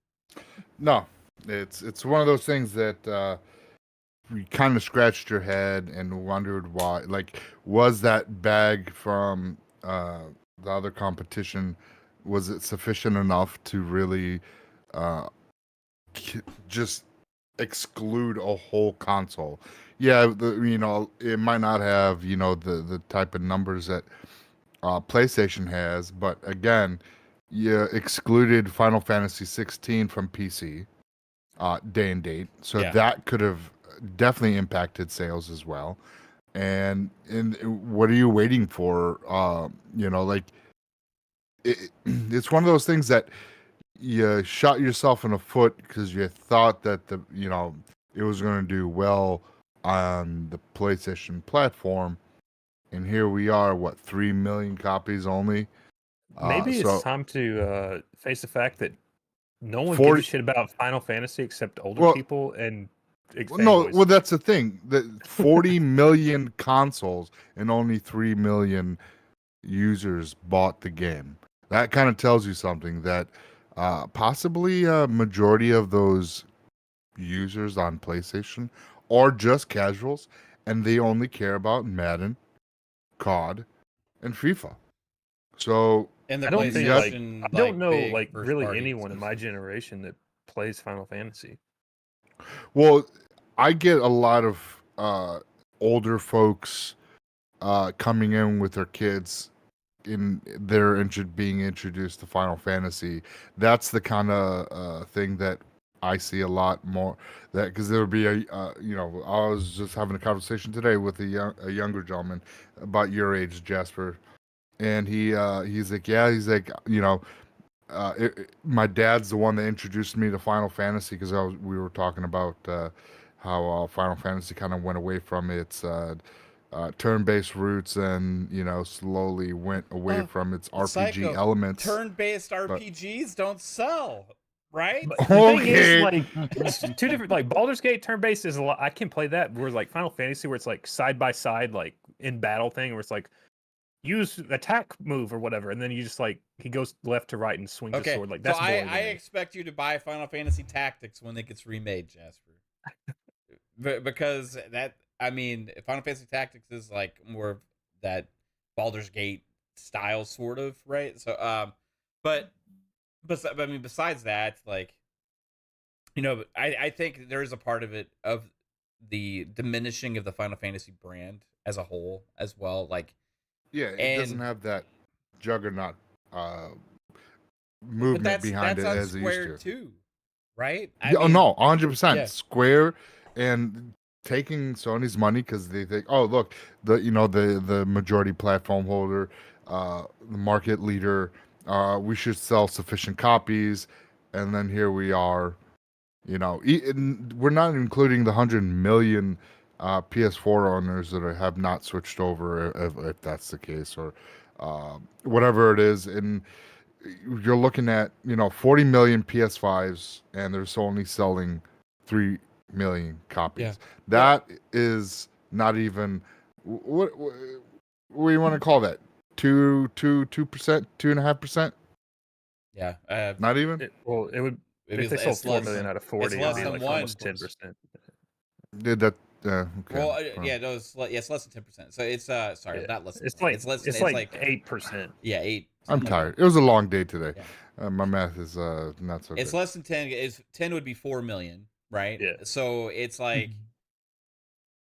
No, it's one of those things that you kind of scratched your head and wondered why. Like, was that bag from the other competition, was it sufficient enough to really just exclude a whole console? Yeah, it might not have the type of numbers that PlayStation has, but again, you excluded Final Fantasy XVI from PC day and date, so that could have definitely impacted sales as well. And what are you waiting for? It's one of those things that you shot yourself in the foot because you thought that it was going to do well on the PlayStation platform, and here we are, 3 million copies only. Maybe it's time to face the fact that no one gives a shit about Final Fantasy except older people and no. Well, that's the thing. That 40 million consoles and only 3 million users bought the game. That kind of tells you something that possibly a majority of those users on PlayStation or just casuals, and they only care about Madden, COD, and FIFA. So And the I don't think PlayStation, I don't know big really first-party anyone in my exclusive. generation that plays Final Fantasy. well, I get a lot of older folks coming in with their kids in they're being introduced to Final Fantasy. That's the kind of thing that I see a lot more. That because there would be I was just having a conversation today with a younger gentleman about your age, Jasper, and he's like, my dad's the one that introduced me to Final Fantasy because we were talking about how Final Fantasy kind of went away from its turn-based roots and slowly went away from its RPG Psycho, elements. turn-based RPGs don't sell, right? But the thing Okay. is, like, it's two different. Like Baldur's Gate turn-based is a lot. I can play that. Whereas like Final Fantasy, where it's like side by side, like in battle thing, where it's like use attack move or whatever, and then you just like he goes left to right and swings his sword. Like that's so boring to I me. expect you to buy Final Fantasy Tactics when it gets remade, Jasper. Because Final Fantasy Tactics is like more of that Baldur's Gate style, sort of, right? So, besides that, like, I think there is a part of it of the diminishing of the Final Fantasy brand as a whole as well. Like, Yeah, it doesn't have that juggernaut movement behind it as it used to. Too, right? No, 100%. Yeah. Square and taking Sony's money because they think, oh, look, the majority platform holder, the market leader, we should sell sufficient copies, and then here we are. We're not including the 100 million PS4 owners that have not switched over, if that's the case, or whatever it is. And you're looking at 40 million PS5s, and they're only selling 3 million copies. Yeah. That is not even what do you want to call that? 2%, 2.5%? Yeah. Not even. It would. If they sold 4 million out of 40, it'd less be than like one. almost 10%. Did that? Okay. Well, no, it's less than 10%. So it's sorry, Yeah. not less than It's 10. like It's less. it's like 8%. Yeah, 8. I'm something like tired. It was a long day today. Yeah. My math is not so It's good. less than 10. 10 would be 4 million, right? Yeah. So it's like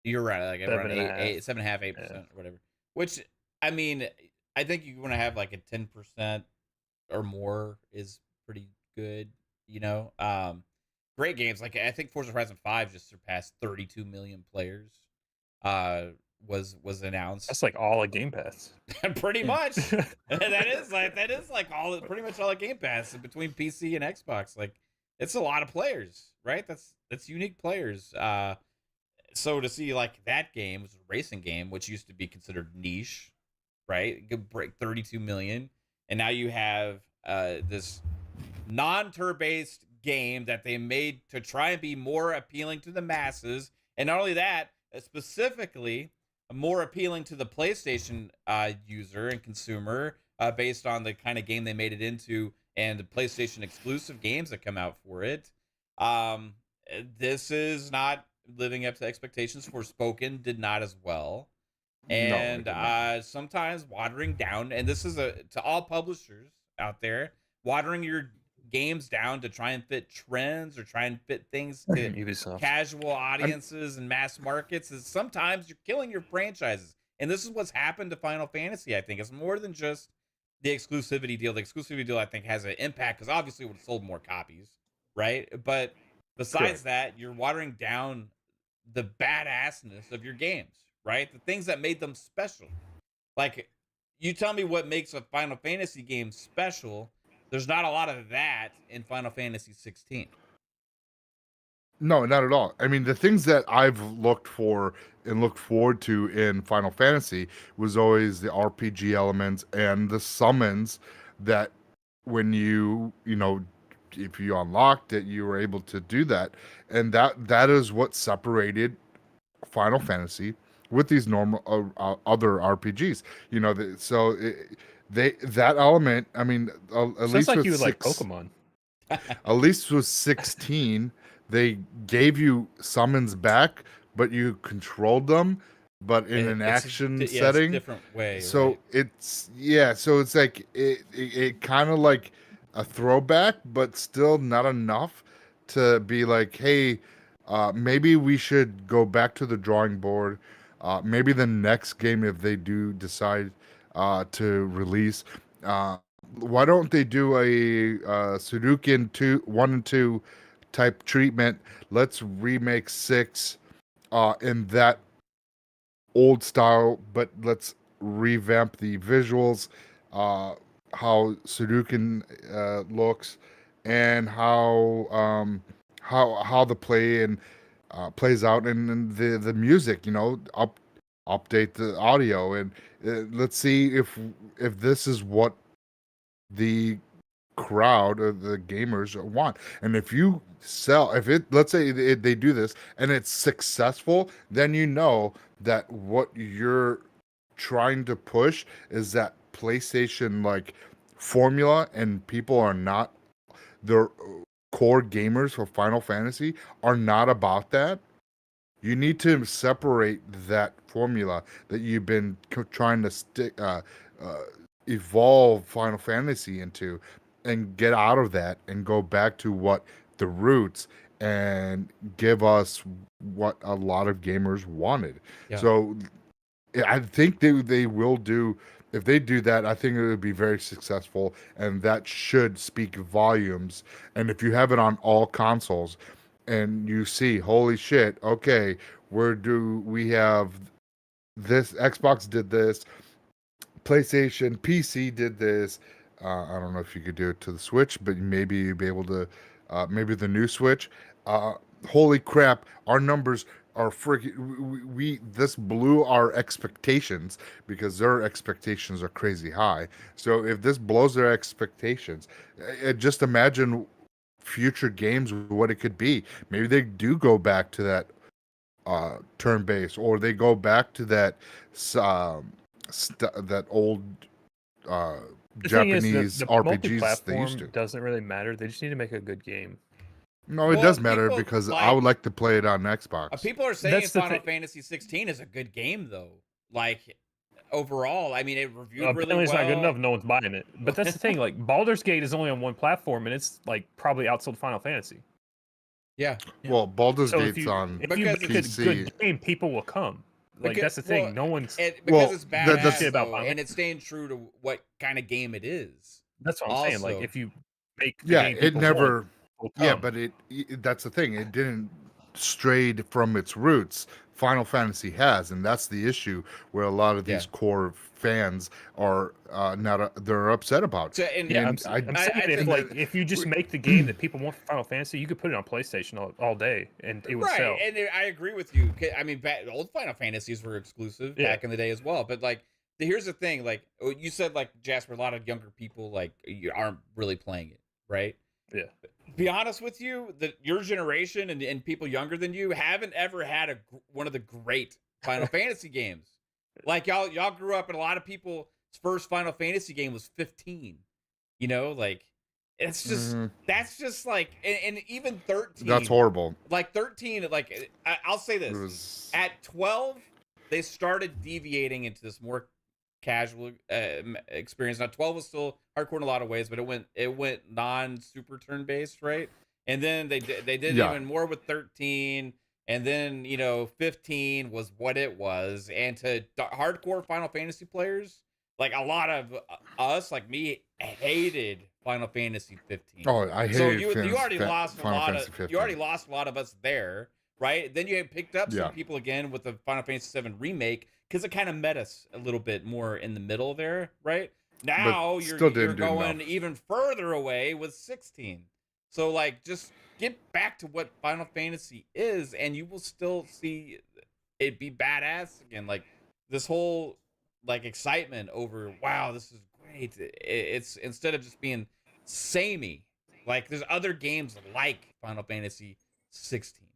you're right, like around 7.5, 8%, or whatever. Which I think you want to have like a 10% or more is pretty good. Great games. Like I think Forza Horizon 5 just surpassed 32 million players. Was announced. That's like all of Game Pass. Pretty much. that is like pretty much all of Game Pass between PC and Xbox. Like it's a lot of players, right? That's unique players. So to see like that game, was a racing game, which used to be considered niche, right? It could break 32 million, and now you have this non-turn-based game that they made to try and be more appealing to the masses, and not only that, specifically more appealing to the PlayStation user and consumer based on the kind of game they made it into and the PlayStation exclusive games that come out for it. This is not living up to expectations. Forspoken did not as well. And sometimes watering down, and this is to all publishers out there, watering your games down to try and fit trends or try and fit things to Ubisoft. casual audiences and mass markets is sometimes you're killing your franchises. And this is what's happened to Final Fantasy, I think. It's more than just the exclusivity deal. The exclusivity deal, I think, has an impact because obviously it would have sold more copies, right? But besides that, you're watering down the badassness of your games, right? The things that made them special. Like, you tell me what makes a Final Fantasy game special. There's not a lot of that in Final Fantasy XVI. No, not at all. I mean, the things that I've looked for and looked forward to in Final Fantasy was always the RPG elements and the summons that when if you unlocked it, you were able to do that. And that is what separated Final Fantasy with these normal other RPGs. That element, I mean, at least like with you would like Pokemon. At least with 16, they gave you summons back, but you controlled them, but in an action it's setting. a different way. So right? it's like it kind of like a throwback, but still not enough to be like, hey, maybe we should go back to the drawing board. Maybe the next game, if they do decide to release, why don't they do a Sudoku 1 and 2 type treatment? Let's remake 6 in that old style, but let's revamp the visuals, how Sudoku looks, and how the play and plays out, and the music. Update the audio, and let's see if this is what the crowd or the gamers want. And if you let's say they do this and it's successful, then you know that what you're trying to push is that PlayStation like formula, and people are not, their core gamers for Final Fantasy are not about that. You need to separate that formula that you've been trying to evolve Final Fantasy into, and get out of that and go back to what the roots, and give us what a lot of gamers wanted. Yeah. So I think they will do. If they do that, I think it would be very successful, and that should speak volumes. And if you have it on all consoles, and you see, holy shit, okay, we have this, Xbox did this, PlayStation, PC did this. I don't know if you could do it to the Switch, but maybe you'd be able to, maybe the new Switch. Holy crap, our numbers are freaking, this blew our expectations, because their expectations are crazy high. So if this blows their expectations, just imagine future games, what it could be. Maybe they do go back to that turn-based, or they go back to that that old Japanese the RPGs they used to. Doesn't really matter. They just need to make a good game. No, it does matter, because I would like to play it on Xbox. People are saying Final Fantasy 16 is a good game, though. Like, overall, I mean, it reviewed really well. It's not good enough. No one's buying it. But that's the thing. Like, Baldur's Gate is only on one platform, and it's like probably outsold Final Fantasy. Yeah. Well, Baldur's Gate's on if you make PC. a good game, people will come. Like, that's the thing. No one's because it's badass, though, and it's staying true to what kind of game it is. That's what I'm saying. Like, if you make the game, it never. Yeah, but that's the thing. It didn't strayed from its roots. Final Fantasy has, and that's the issue where a lot of these core fans are they're upset about. So, I'm saying if you just make the game that people want for Final Fantasy, you could put it on PlayStation all day, and it would sell. And I agree with you. I mean, old Final Fantasies were exclusive back in the day as well. But like, here's the thing: like you said, like Jasper, a lot of younger people like you aren't really playing it, right? Yeah. Be honest with you, that your generation and people younger than you haven't ever had one of the great Final Fantasy games. Like y'all grew up, and a lot of people's first Final Fantasy game was 15. You know, like it's just that's just like, and even 13. That's horrible. Like 13, like I'll say this: at 12, they started deviating into this more casual experience. Now 12 was still hardcore in a lot of ways, but it went non-super turn-based, right? And then they did even more with 13, and then 15 was what it was. And to hardcore Final Fantasy players, like a lot of us, like me, hated Final Fantasy 15. Oh, I hated. So you already lost Final a lot Fantasy of 15. you already lost a lot of us there, right? Then you had picked up some people again with the Final Fantasy VII remake, because it kind of met us a little bit more in the middle there, right? Now you're going even further away with 16. So like, just get back to what Final Fantasy is, and you will still see it be badass again. Like this whole like excitement over, wow, this is great. It's instead of just being samey, like there's other games like Final Fantasy 16.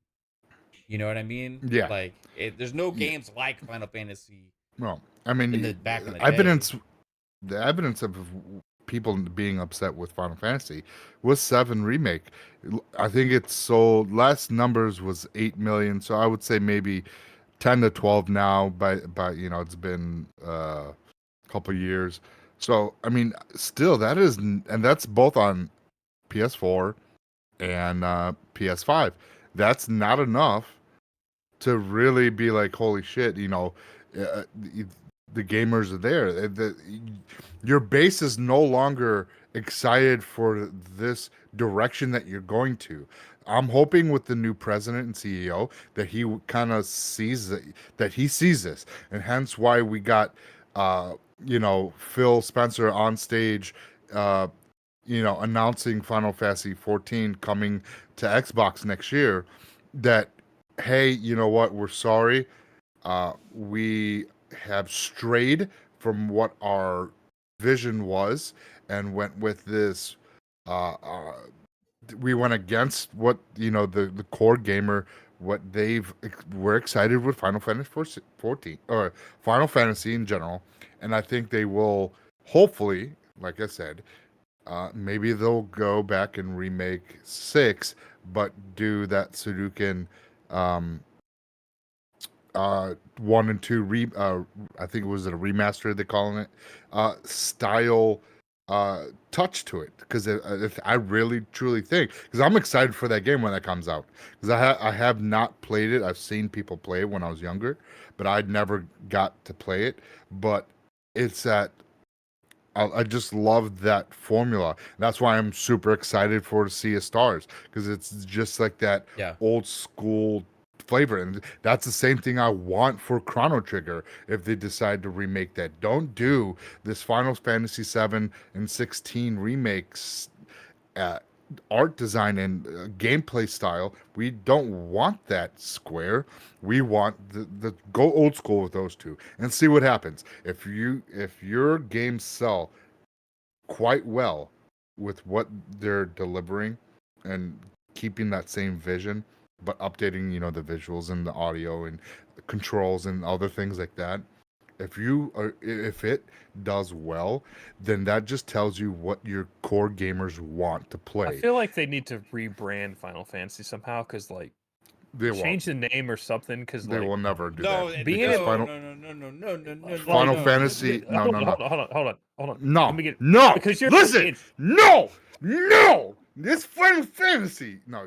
You know what I mean? Yeah. Like there's no games like Final Fantasy. Well, I mean, back in the the evidence of people being upset with Final Fantasy was 7 remake. I think it sold, last numbers was 8 million, so I would say maybe 10 to 12 now. By it's been a couple years. So I mean, still that is, and that's both on PS4 and PS5. That's not enough to really be like, holy shit, the gamers are there. Your base is no longer excited for this direction that you're going to. I'm hoping with the new president and CEO that he kind of sees that he sees this, and hence why we got Phil Spencer on stage, announcing Final Fantasy XIV coming to Xbox next year. That, hey, you know what? We're sorry. We have strayed from what our vision was and went with this. We went against what the core gamer, what we're excited with Final Fantasy 14 or Final Fantasy in general, and I think they will hopefully, like I said, maybe they'll go back and remake 6, but do that Sudoku 1 and 2 I think it was a remaster they're calling it, style touch to it, because I really truly think, because I'm excited for that game when that comes out, because I have not played it. I've seen people play it when I was younger, but I'd never got to play it. But it's that I just love that formula. That's why I'm super excited for Sea of Stars, because it's just like that old school flavor, and that's the same thing I want for Chrono Trigger if they decide to remake that. Don't do this Final Fantasy VII and 16 remakes, art design and gameplay style. We don't want that, Square. We want the go old school with those two and see what happens. If your games sell quite well with what they're delivering and keeping that same vision, but updating, the visuals and the audio and the controls and other things like that. If it does well, then that just tells you what your core gamers want to play. I feel like they need to rebrand Final Fantasy somehow, because they change the name or something, because they will never do no, that. No. Final Fantasy. No. Hold on. No. Let me get, no. Because you're listen. No. This Final Fantasy. No.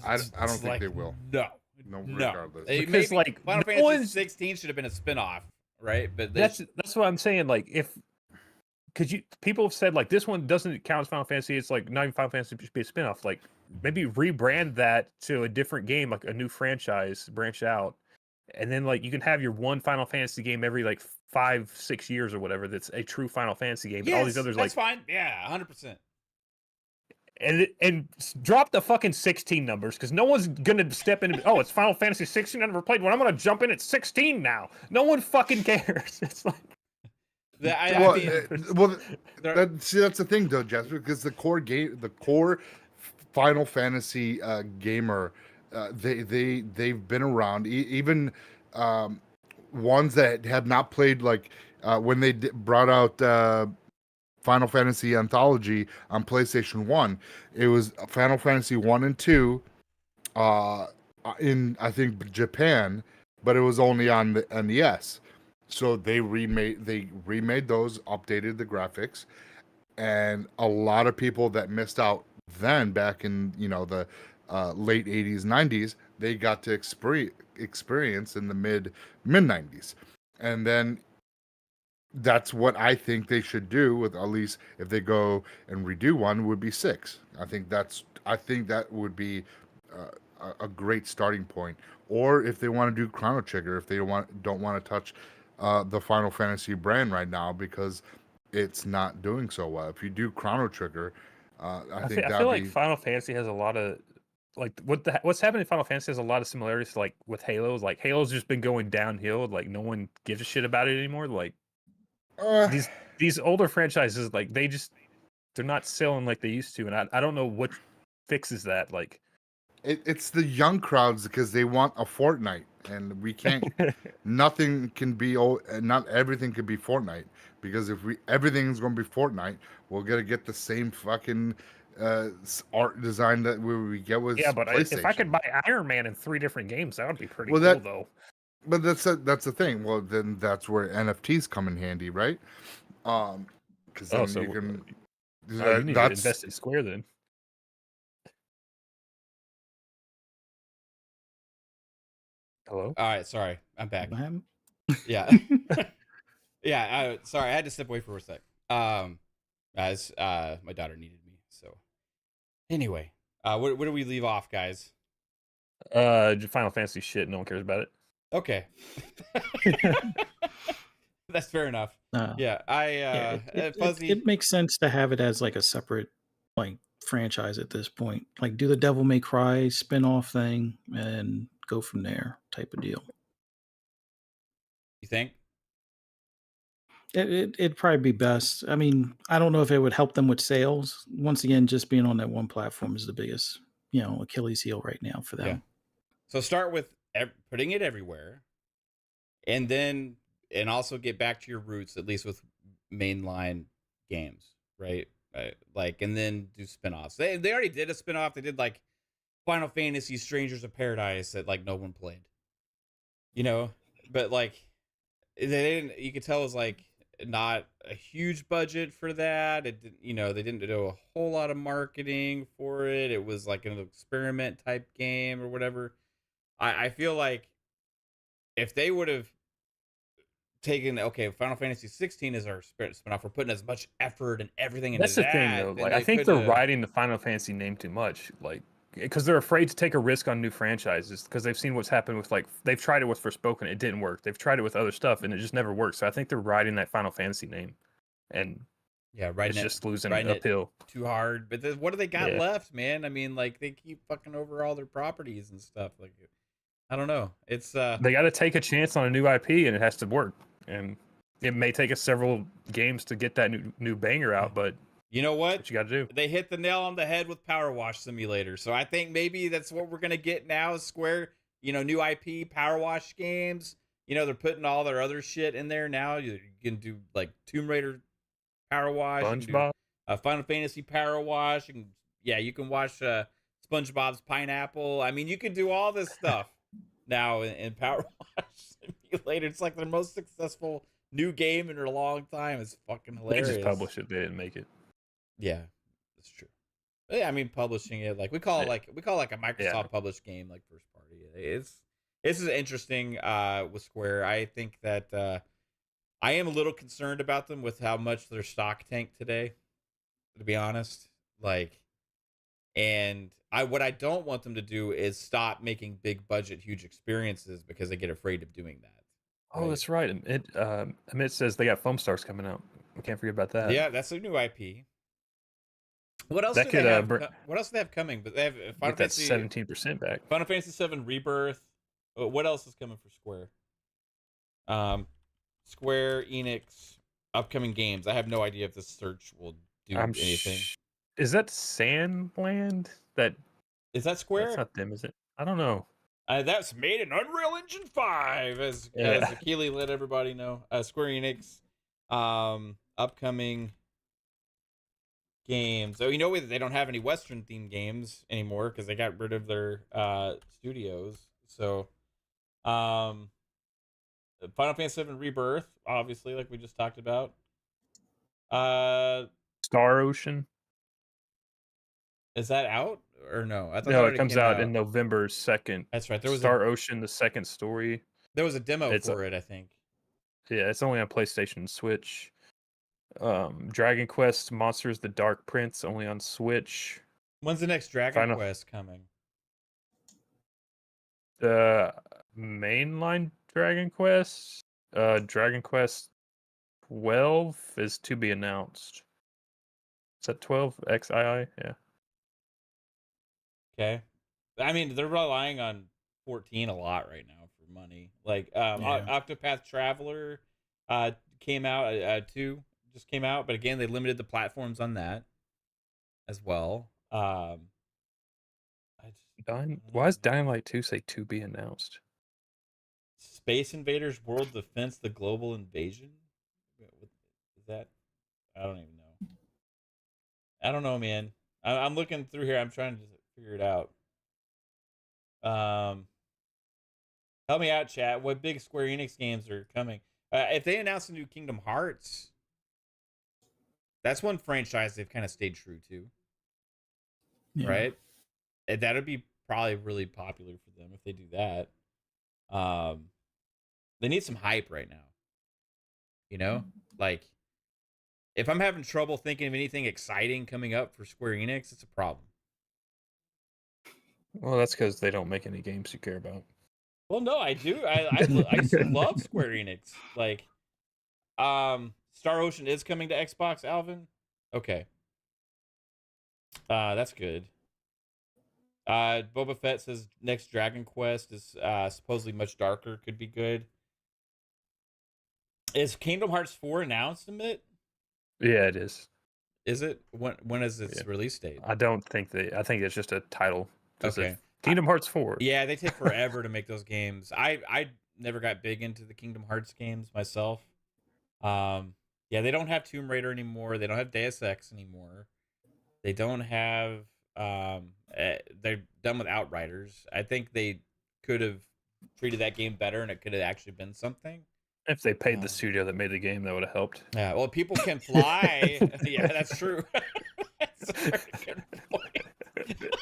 I don't think they will. No. Regardless. Because Final Fantasy 16 should have been a spin-off, right? But that's what I'm saying. Because people have said this one doesn't count as Final Fantasy. It's not even Final Fantasy, should be a spin-off. Maybe rebrand that to a different game, a new franchise, branch out, and then you can have your one Final Fantasy game every 5-6 years or whatever. That's a true Final Fantasy game. Yes, all these others that's fine. Yeah, 100%. And drop the fucking 16 numbers, because no one's gonna step in. Oh, it's Final Fantasy 16. I never played one. I'm gonna jump in at 16 now. No one fucking cares. It's that's the thing though, Jasper, because the core Final Fantasy gamer, they've been around. Even ones that have not played, when they brought out Final Fantasy Anthology on PlayStation 1. It was Final Fantasy 1 and 2 in, I think, Japan, but it was only on the NES. So they remade those, updated the graphics, and a lot of people that missed out then back in the late 80s, 90s, they got to experience in the mid 90s. And then that's what I think they should do with, at least if they go and redo one, would be 6. I think that would be a great starting point. Or if they want to do Chrono Trigger, if they don't want to touch the Final Fantasy brand right now because it's not doing so well. If you do Chrono Trigger, I feel like Final Fantasy has a lot of what's happening in Final Fantasy has a lot of similarities with Halo's. Halo's just been going downhill. No one gives a shit about it anymore. These older franchises, they're not selling like they used to, and I don't know what fixes that. It's the young crowds, because they want a Fortnite. and we can't. Nothing can be. Not everything could be Fortnite, because if everything's going to be Fortnite, we're gonna get the same fucking art design that we get with Yeah, but if I could PlayStation. buy Iron Man in 3 different games, that would be pretty Well, cool, though. But that's the thing. Well, then that's where NFTs come in handy, right? Because then you can. You need to invest in Square then. Hello? All right, sorry, I'm back. What happened? Yeah. Yeah, sorry, I had to step away for a sec. As my daughter needed me. So anyway, where do we leave off, guys? Final Fantasy shit, no one cares about it. Okay. That's fair enough. Yeah, Fuzzy. It makes sense to have it as like a separate like franchise at this point. Like do the Devil May Cry spin-off thing and go from there type of deal. You think? It'd probably be best. I mean, I don't know if it would help them with sales. Once again, just being on that one platform is the biggest, Achilles heel right now for them. Yeah. So start with putting it everywhere, and also get back to your roots, at least with mainline games, right? Like, and then do spinoffs. They already did a spinoff. They did like Final Fantasy Strangers of Paradise that like no one played, but like they didn't. You could tell it was like not a huge budget for that. It they didn't do a whole lot of marketing for it. It was like an experiment type game or whatever. I feel like if they would have taken Final Fantasy 16 is our spinoff, we're putting as much effort and everything into that. That's the thing, though. Like, I think they're riding the Final Fantasy name too much. Like, because they're afraid to take a risk on new franchises because they've seen what's happened with they've tried it with Forspoken, it didn't work. They've tried it with other stuff and it just never works. So I think they're riding that Final Fantasy name, and it's just losing uphill too hard. But what do they got left, man? I mean, like they keep fucking over all their properties and stuff. Like, I don't know. It's they got to take a chance on a new IP and it has to work. And it may take us several games to get that new banger out, but you know what you got to do. They hit the nail on the head with Power Wash Simulator. So I think maybe that's what we're gonna get now. Is Square, new IP Power Wash games. They're putting all their other shit in there now. You can do like Tomb Raider Power Wash, SpongeBob, Final Fantasy Power Wash. You can watch SpongeBob's Pineapple. I mean, you can do all this stuff now in Power Wash Simulator. It's like their most successful new game in a long time. It's fucking hilarious. They just published it. They didn't make it. Yeah, that's true. But yeah, I mean, publishing it we call it like a Microsoft published game, like first party. This is interesting with Square. I think that I am a little concerned about them with how much their stock tanked today, to be honest. Like, and what I don't want them to do is stop making big budget, huge experiences because they get afraid of doing that. Oh, that's right. Amit says they got Foam Stars coming out. We can't forget about that. Yeah, that's a new IP. What else do they have? What else do they have coming? But they have Final Fantasy 17% back. Final Fantasy VII Rebirth. What else is coming for Square? Square Enix upcoming games. I have no idea if this search will do anything. Is that Sandland? Is that Square? That's not them, is it? I don't know. That's made in Unreal Engine 5, as Keely let everybody know. Square Enix, upcoming games. So they don't have any Western themed games anymore because they got rid of their studios. So, Final Fantasy VII Rebirth, obviously, like we just talked about. Star Ocean. Is that out or no? I thought no, it comes out in November 2nd. That's right. There was Star Ocean, the second story. There was a demo for it, I think. Yeah, it's only on PlayStation and Switch. Dragon Quest Monsters: The Dark Prince, only on Switch. When's the next Dragon Quest coming? The mainline Dragon Quest, Dragon Quest 12 is to be announced. Is that 12 XII? Yeah. Okay. I mean, they're relying on 14 a lot right now for money. Like Octopath Traveler came out 2 just came out, but again, they limited the platforms on that as well. Why does Dying Light 2 say to be announced? Space Invaders World Defense: The Global Invasion. What is that? I don't even know. I don't know, man. I'm looking through here. I'm trying to figure it out. Help me out, chat. What big Square Enix games are coming? If they announce a new Kingdom Hearts, that's one franchise they've kind of stayed true to, right? And that'd be probably really popular for them if they do that. They need some hype right now. You know, like if I'm having trouble thinking of anything exciting coming up for Square Enix, it's a problem. Well, that's because they don't make any games you care about. Well, no, I do. I used to love Square Enix. Like, Star Ocean is coming to Xbox, Alvin. Okay. That's good. Boba Fett says next Dragon Quest is supposedly much darker. Could be good. Is Kingdom Hearts 4 announced, Amit? Yeah, it is. Is it? When is its release date? I don't think I think it's just a title. Okay. Kingdom Hearts 4. Yeah, they take forever to make those games. I never got big into the Kingdom Hearts games myself. Yeah, they don't have Tomb Raider anymore. They don't have Deus Ex anymore. They don't have they're done with Outriders. I think they could have treated that game better and it could have actually been something. If they paid the studio that made the game, that would have helped. Yeah, well, People Can Fly. Yeah, that's true. That's a very good point.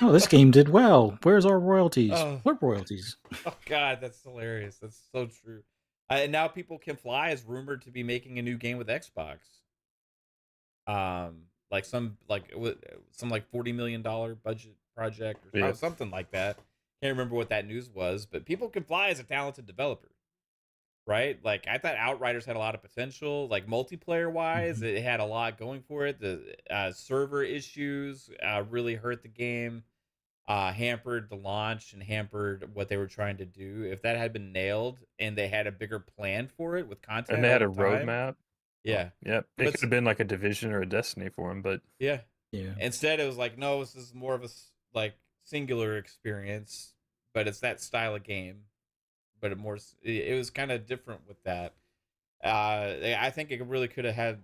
Oh, this game did well. Where's our royalties? Oh. What royalties? Oh God, that's hilarious. That's so true. And now People Can Fly is rumored to be making a new game with Xbox. Like some $40 million budget project or something like that. Can't remember what that news was, but People Can Fly is a talented developer, right? Like I thought Outriders had a lot of potential, like multiplayer wise, it had a lot going for it. The server issues really hurt the game, hampered the launch and hampered what they were trying to do. If that had been nailed and they had a bigger plan for it with content, and they had a roadmap. Yeah. Yep. It could have been like a Division or a Destiny for him, but yeah. Instead, it was like, no, this is more of a like singular experience, but it's that style of game. But it was kind of different with that. I think it really could have had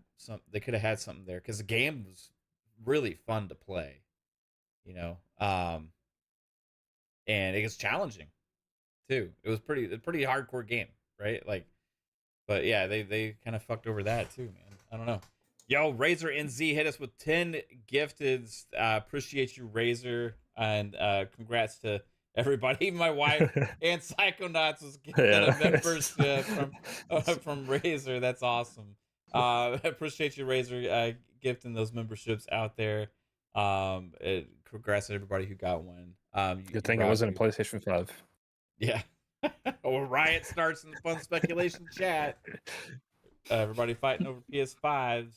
they could have had something there because the game was really fun to play, you know. And it was challenging too. It was a pretty hardcore game, right? Like, but yeah, they kind of fucked over that too, man. I don't know. Yo, Razor NZ hit us with 10 gifteds. Appreciate you, Razor, and congrats to everybody. My wife and Psychonauts was getting a membership from Razor. That's awesome. Appreciate you, Razor, gifting those memberships out there. Congrats to everybody who got one. Good thing it wasn't a PlayStation 5. Yeah. Or riot starts in the fun speculation chat. Everybody fighting over PS5s.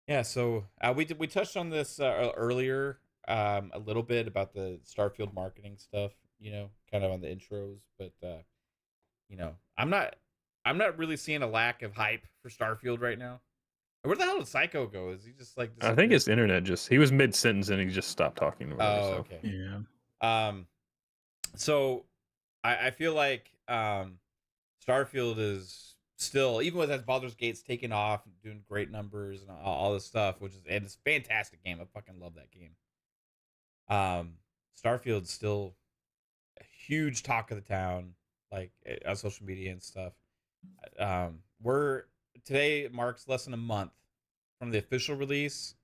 Yeah, so we touched on this earlier a little bit about the Starfield marketing stuff, you know, kind of on the intros, but you know, I'm not really seeing a lack of hype for Starfield right now. Where the hell did Psycho go? Is he just like I think his internet he was mid-sentence and he just stopped talking to her. Okay. Yeah. So I feel like Starfield is still, even with that Baldur's Gate's taking off, doing great numbers and all this stuff, and it's a fantastic game. I fucking love that game. Starfield's still a huge talk of the town, like on social media and stuff. Today marks less than a month from the official release.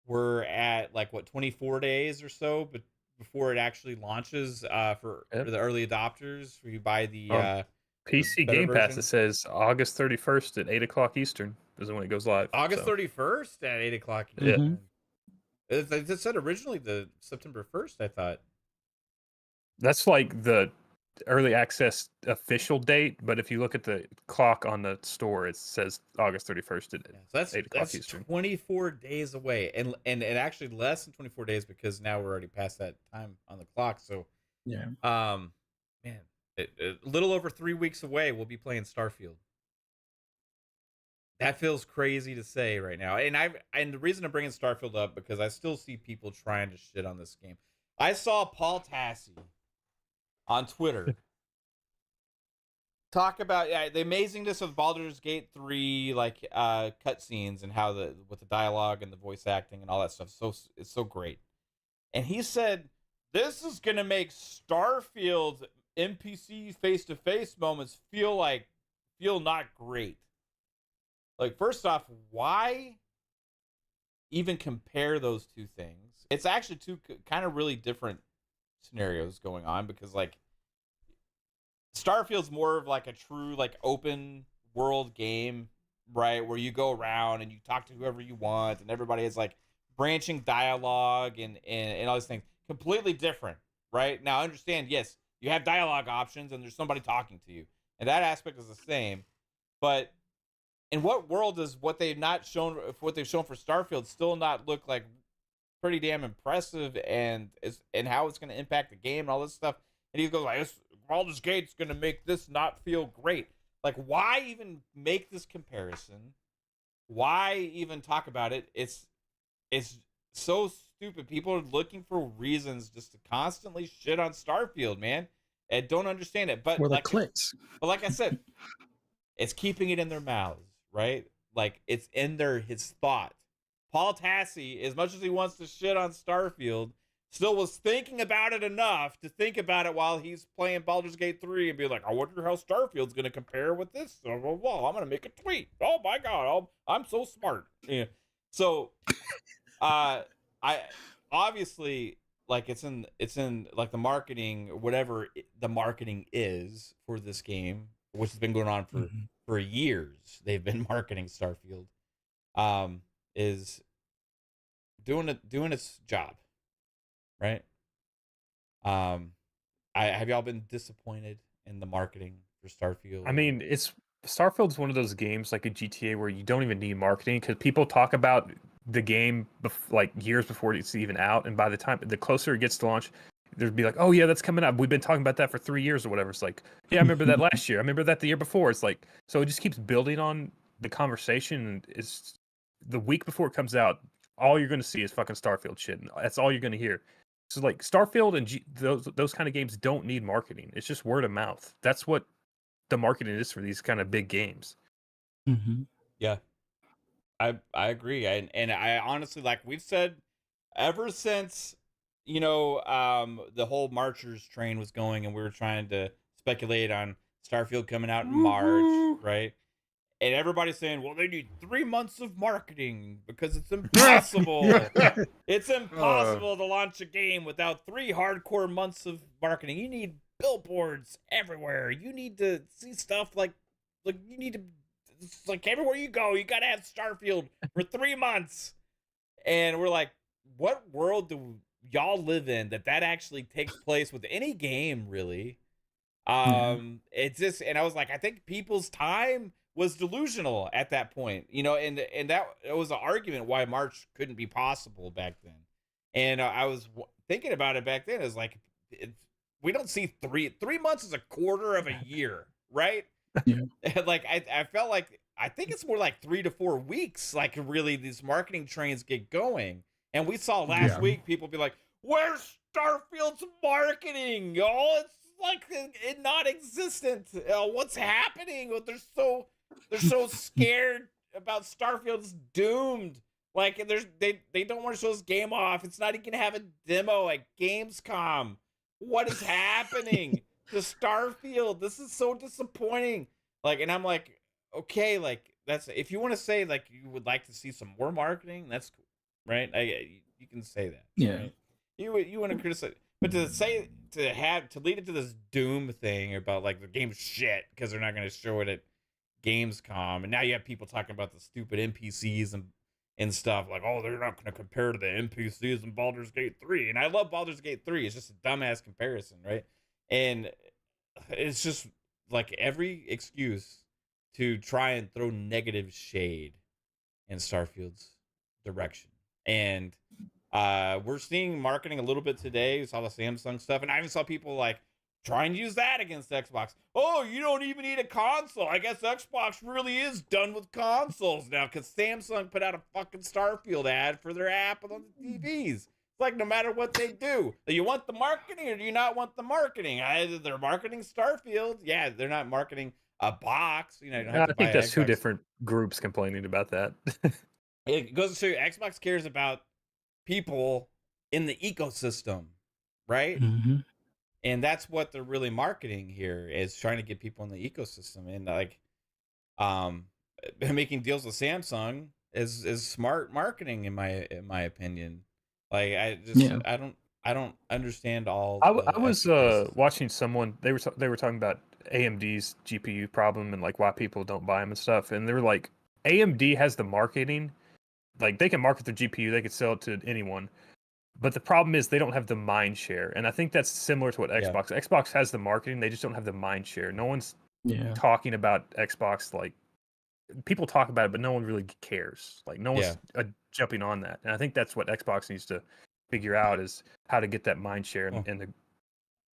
We're at like 24 days or so, but before it actually launches for the early adopters, where you buy the PC Game Pass. It says August 31st at 8 o'clock Eastern is when it goes live. August 31st at 8 o'clock. Yeah. It said originally the September 1st, I thought. That's like the early access official date, but if you look at the clock on the store, it says August 31st at 8 o'clock Eastern. 24 days away, and actually less than 24 days because now we're already past that time on the clock. So yeah, man, a little over 3 weeks away, we'll be playing Starfield. That feels crazy to say right now, and the reason I'm bringing Starfield up because I still see people trying to shit on this game. I saw Paul Tassi on Twitter talk about the amazingness of Baldur's Gate 3, like cutscenes and how with the dialogue and the voice acting and all that stuff. It's so great. And he said this is gonna make Starfield's NPC face-to-face moments feel not great. Like, first off, why even compare those two things? It's actually two kind of really different scenarios going on, because like Starfield's more of like a true like open world game, right, where you go around and you talk to whoever you want and everybody has like branching dialogue and all these things. Completely different, right? Now understand, yes, you have dialogue options and there's somebody talking to you, and that aspect is the same. But in what world does what they've shown for Starfield still not look like pretty damn impressive, and how it's going to impact the game and all this stuff? And he goes like, Baldur's Gate's going to make this not feel great. Like, why even make this comparison? Why even talk about it? It's so stupid. People are looking for reasons just to constantly shit on Starfield, man. And don't understand it. But for the like, clicks. But like I said, it's keeping it in their mouths, right? Like, it's in his thought. Paul Tassi, as much as he wants to shit on Starfield, still was thinking about it enough to think about it while he's playing Baldur's Gate 3 and be like, I wonder how Starfield's going to compare with this. Blah, blah, blah. I'm going to make a tweet. Oh my God, I'm so smart. Yeah. So, I obviously, like, it's in like the marketing, whatever the marketing is for this game, which has been going on for years. They've been marketing Starfield, is doing its job, right? Have y'all been disappointed in the marketing for Starfield? I mean, Starfield's one of those games like a GTA where you don't even need marketing, because people talk about the game like years before it's even out, and by the time the closer it gets to launch, there'd be like, oh yeah, that's coming up. We've been talking about that for 3 years or whatever. It's like, yeah, I remember that last year. I remember that the year before. It's like, so it just keeps building on the conversation. And it's the week before it comes out, all you're going to see is fucking Starfield shit. And that's all you're going to hear. So like Starfield and those kind of games don't need marketing. It's just word of mouth. That's what the marketing is for these kind of big games. Mm-hmm. Yeah, I agree. And I honestly, like we've said, ever since, the whole Marchers train was going and we were trying to speculate on Starfield coming out in March, right? And everybody's saying, well, they need 3 months of marketing because it's impossible. It's impossible to launch a game without 3 hardcore months of marketing. You need billboards everywhere. You need to see stuff like you need to, it's like everywhere you go, you got to have Starfield for 3 months. And we're like, what world do y'all live in that actually takes place with any game, really? It's just, and I was like, I think people's time was delusional at that point, and that it was an argument why March couldn't be possible back then. And I was thinking about it back then. It's like, we don't see 3 months is a quarter of a year, right? Yeah. Like I felt like, I think it's more like 3 to 4 weeks. Like, really, these marketing trains get going. And we saw last week people be like, "Where's Starfield's marketing? Oh, it's like non-existent. What's happening? They're so scared about Starfield's doomed. Like, they don't want to show this game off. It's not even gonna have a demo at Gamescom. What is happening to Starfield? This is so disappointing." Like, and I'm like, okay, like, that's, if you want to say like you would like to see some more marketing, that's cool, right? You can say that. Yeah. Right? You want to criticize, but to lead it to this doom thing about like the game's shit because they're not going to show it at Gamescom, and now you have people talking about the stupid NPCs and stuff like, oh, they're not going to compare to the NPCs in Baldur's Gate 3, and I love Baldur's Gate 3. It's just a dumbass comparison, right? And it's just like every excuse to try and throw negative shade in Starfield's direction. And we're seeing marketing a little bit today. We saw the Samsung stuff, and I even saw people like try and use that against Xbox. Oh, you don't even need a console. I guess Xbox really is done with consoles now because Samsung put out a fucking Starfield ad for their app on the TVs. like no matter what they do, do you want the marketing or do you not want the marketing? Either they're marketing Starfield, yeah, they're not marketing a box. You know, you don't have I to think buy that's Xbox. two different groups complaining about that. It goes to Xbox cares about people in the ecosystem, right? Mm-hmm. And that's what they're really marketing here, is trying to get people in the ecosystem. And like making deals with Samsung is smart marketing in my opinion. Like I don't understand all I was extra pieces. watching someone, they were talking about AMD's GPU problem and like why people don't buy them and stuff, and they were like, AMD has the marketing, like they can market their GPU, they could sell it to anyone, but the problem is they don't have the mind share. And I think that's similar to what Xbox has the marketing, they just don't have the mind share. No one's talking about Xbox, like people talk about it, but no one really cares. Like no one's jumping on that. And I think that's what Xbox needs to figure out, is how to get that mind share and the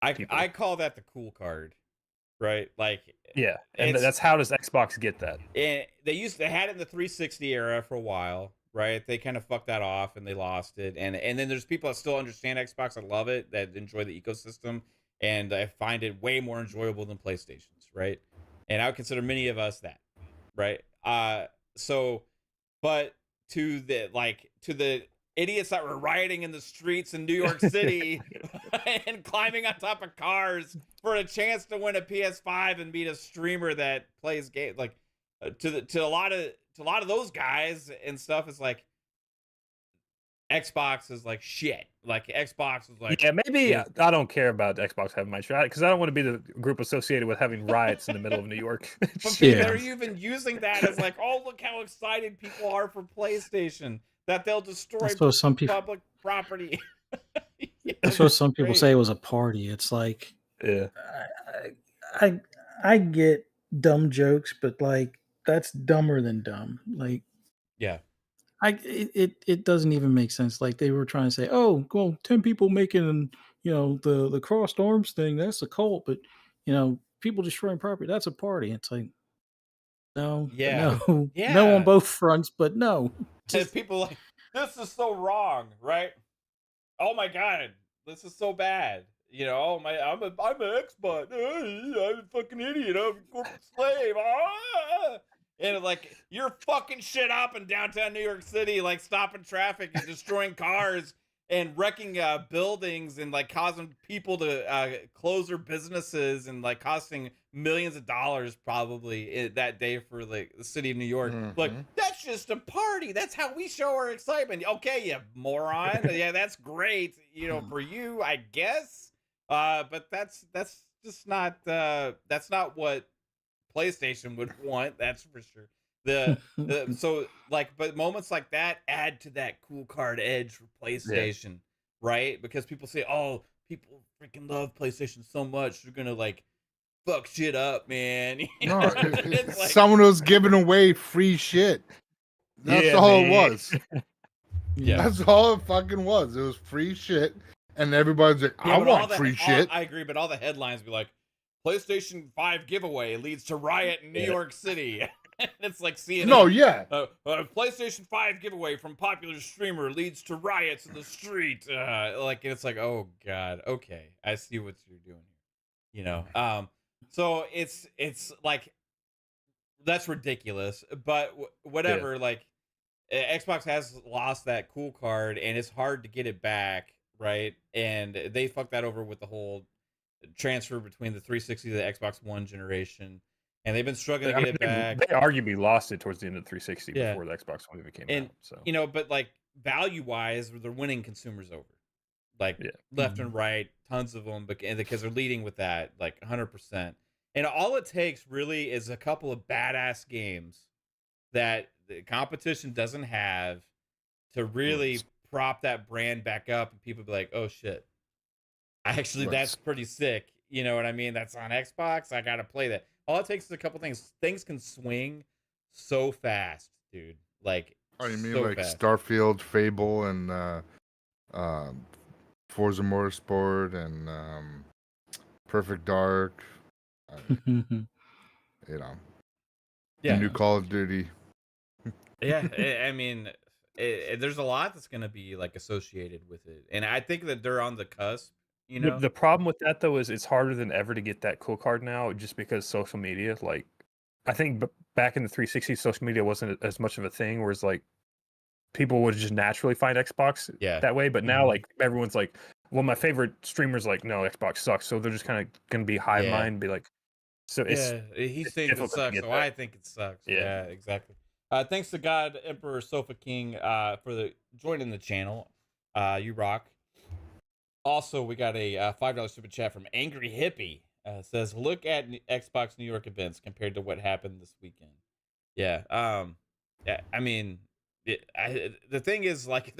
I call that the cool card, right? Like and that's how does Xbox get that? And they had it in the 360 era for a while, right? They kind of fucked that off and they lost it. And then there's people that still understand Xbox and love it, that enjoy the ecosystem, and I find it way more enjoyable than PlayStation's, right? And I would consider many of us that, right? But to the idiots that were rioting in the streets in New York City and climbing on top of cars for a chance to win a PS5 and beat a streamer that plays games, like to a lot of those guys and stuff, is like Xbox is like shit. Like Xbox is like, maybe I don't care about Xbox having my share, because I don't want to be the group associated with having riots in the middle of New York. But they're even using that as like, oh, look how excited people are for PlayStation, that they'll destroy public property. That's what some people say it was a party. It's like, I get dumb jokes, but like that's dumber than dumb. Like, it doesn't even make sense. Like they were trying to say, oh, well, 10 people making, the crossed arms thing, that's a cult, but people destroying property, that's a party. It's like, no, no on both fronts, but no. Just people like, this is so wrong, right? Oh my god, this is so bad. I'm an Xbox. I'm a fucking idiot. I'm a corporate slave. And like, you're fucking shit up in downtown New York City, like stopping traffic and destroying cars and wrecking buildings and like causing people to close their businesses and like costing millions of dollars probably that day for like the city of New York. Like, that's just a party. That's how we show our excitement. Okay, you moron. Yeah, that's great. For you, I guess. But that's just not that's not what PlayStation would want, that's for sure. But moments like that add to that cool card edge for PlayStation, right? Because people say, oh, people freaking love PlayStation so much, they're gonna like fuck shit up, man. No, like, someone was giving away free shit. That's all it was. That's all it fucking was. It was free shit, and everybody's like, I want free shit. I agree, but all the headlines be like, PlayStation 5 giveaway leads to riot in New York City. It's like CNN. No, PlayStation 5 giveaway from popular streamer leads to riots in the street. It's like, oh god, okay, I see what you're doing here. So it's like, that's ridiculous. But whatever. Like, Xbox has lost that cool card, and it's hard to get it back, right? And they fucked that over with the whole transfer between the 360 to the Xbox One generation, and they've been struggling to get it back. They arguably lost it towards the end of the 360 before the Xbox One even came out. So but like value wise, they're winning consumers over, like left and right, tons of them, because they're leading with that, like 100%. And all it takes really is a couple of badass games that the competition doesn't have to really prop that brand back up, and people be like, oh shit, actually that's pretty sick. You know what I mean? That's on Xbox, I gotta play that. All it takes is a couple things. Things can swing so fast, dude. Like, you mean so like fast. Starfield, Fable, and Forza Motorsport, and Perfect Dark. New Call of Duty. I mean, there's a lot that's going to be like associated with it, and I think that they're on the cusp. The problem with that though is it's harder than ever to get that cool card now, just because social media. Like, I think back in the 360, social media wasn't as much of a thing, whereas like people would just naturally find Xbox that way. But now like everyone's like, well, my favorite streamer's like, no, Xbox sucks, so they're just kind of gonna be hive mind, and be like, so it's he thinks it sucks, so I think it sucks. Yeah, exactly. Thanks to God Emperor Sofa King for the joining the channel. You rock. Also, we got a $5 super chat from Angry Hippie. Says, look at Xbox New York events compared to what happened this weekend. Yeah. I mean, the thing is, like,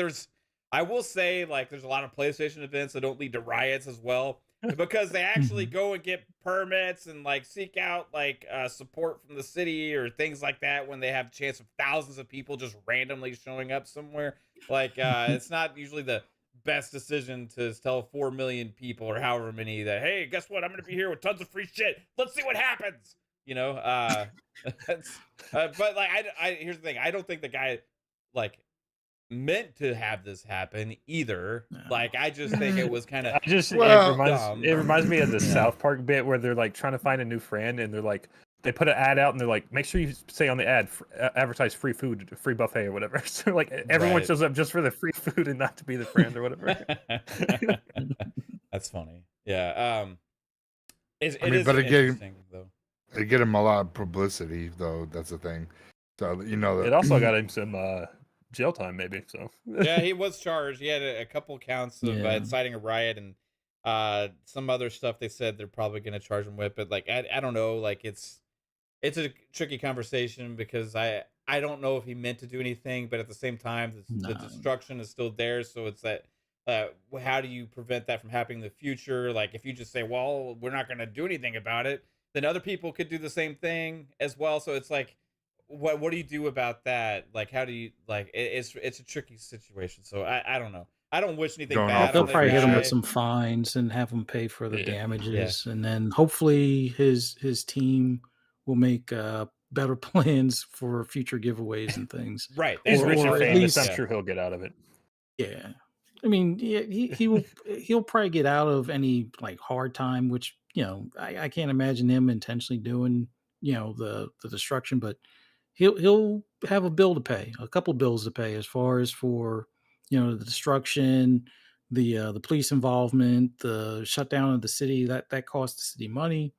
I will say, like, there's a lot of PlayStation events that don't lead to riots as well, because they actually go and get permits and like seek out like support from the city or things like that when they have a chance of thousands of people just randomly showing up somewhere. Like, it's not usually the best decision to tell 4 million people or however many that, hey, guess what, I'm gonna be here with tons of free shit, let's see what happens, but like here's the thing, I don't think the guy like meant to have this happen either. Like, I just think it was kind of it reminds me of the South Park bit where they're like trying to find a new friend, and they're like, they put an ad out and they're like, make sure you say on the ad, advertise free food, free buffet or whatever. So like everyone shows up just for the free food and not to be the friend or whatever. That's funny. Yeah. It is interesting though. They get him a lot of publicity though. That's the thing. So it also got him some jail time maybe. So yeah, he was charged. He had a couple counts of inciting a riot and some other stuff. They said they're probably going to charge him with, but like I don't know. Like it's a tricky conversation because I don't know if he meant to do anything, but at the same time, the destruction is still there. So it's that how do you prevent that from happening in the future? Like, if you just say, well, we're not going to do anything about it, then other people could do the same thing as well. So it's like, what do you do about that? Like, how do you, like, it's a tricky situation. So I don't know. I don't wish anything bad. They'll probably hit him with some fines and have him pay for the damages, and then hopefully his team will make better plans for future giveaways and things. Right. He's rich and famous. I'm sure he'll get out of it. Yeah. I mean, he'll probably get out of any like hard time, which, I can't imagine him intentionally doing, the destruction, but he'll have a bill to pay, a couple of bills to pay, as far as for, the destruction, the police involvement, the shutdown of the city, that cost the city money.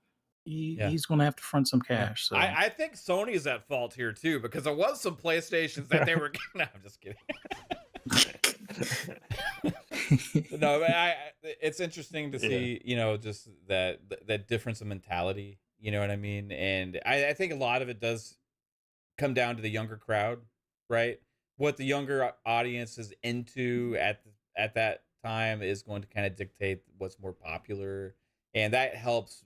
He's going to have to front some cash. So I think Sony is at fault here too, because there was some PlayStations that they were. No, I'm just kidding. No, it's interesting to see, just that difference of mentality. You know what I mean? And I think a lot of it does come down to the younger crowd, right? What the younger audience is into at that time is going to kind of dictate what's more popular, and that helps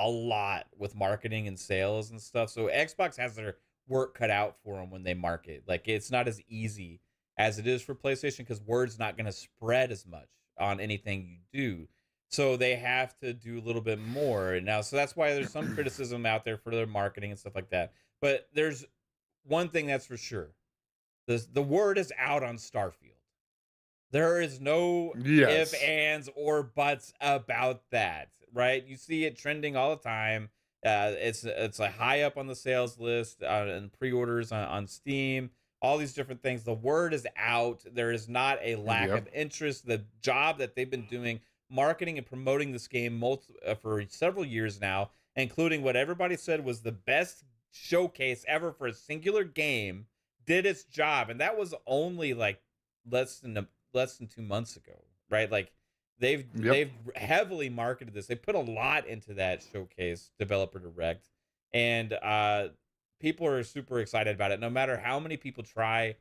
a lot with marketing and sales and stuff. So Xbox has their work cut out for them when they market. Like, it's not as easy as it is for PlayStation, because word's not going to spread as much on anything you do. So they have to do a little bit more now. So that's why there's some criticism out there for their marketing and stuff like that. But there's one thing that's for sure. The word is out on Starfield. There is no ifs, ands, or buts about that, right? You see it trending all the time. It's a high up on the sales list and pre-orders on Steam. All these different things. The word is out. There is not a lack of interest. The job that they've been doing, marketing and promoting this game for several years now, including what everybody said was the best showcase ever for a singular game, did its job, and that was only like less than 2 months ago, right? Like, they've heavily marketed this. They put a lot into that showcase, Developer Direct, and people are super excited about it. No matter how many people try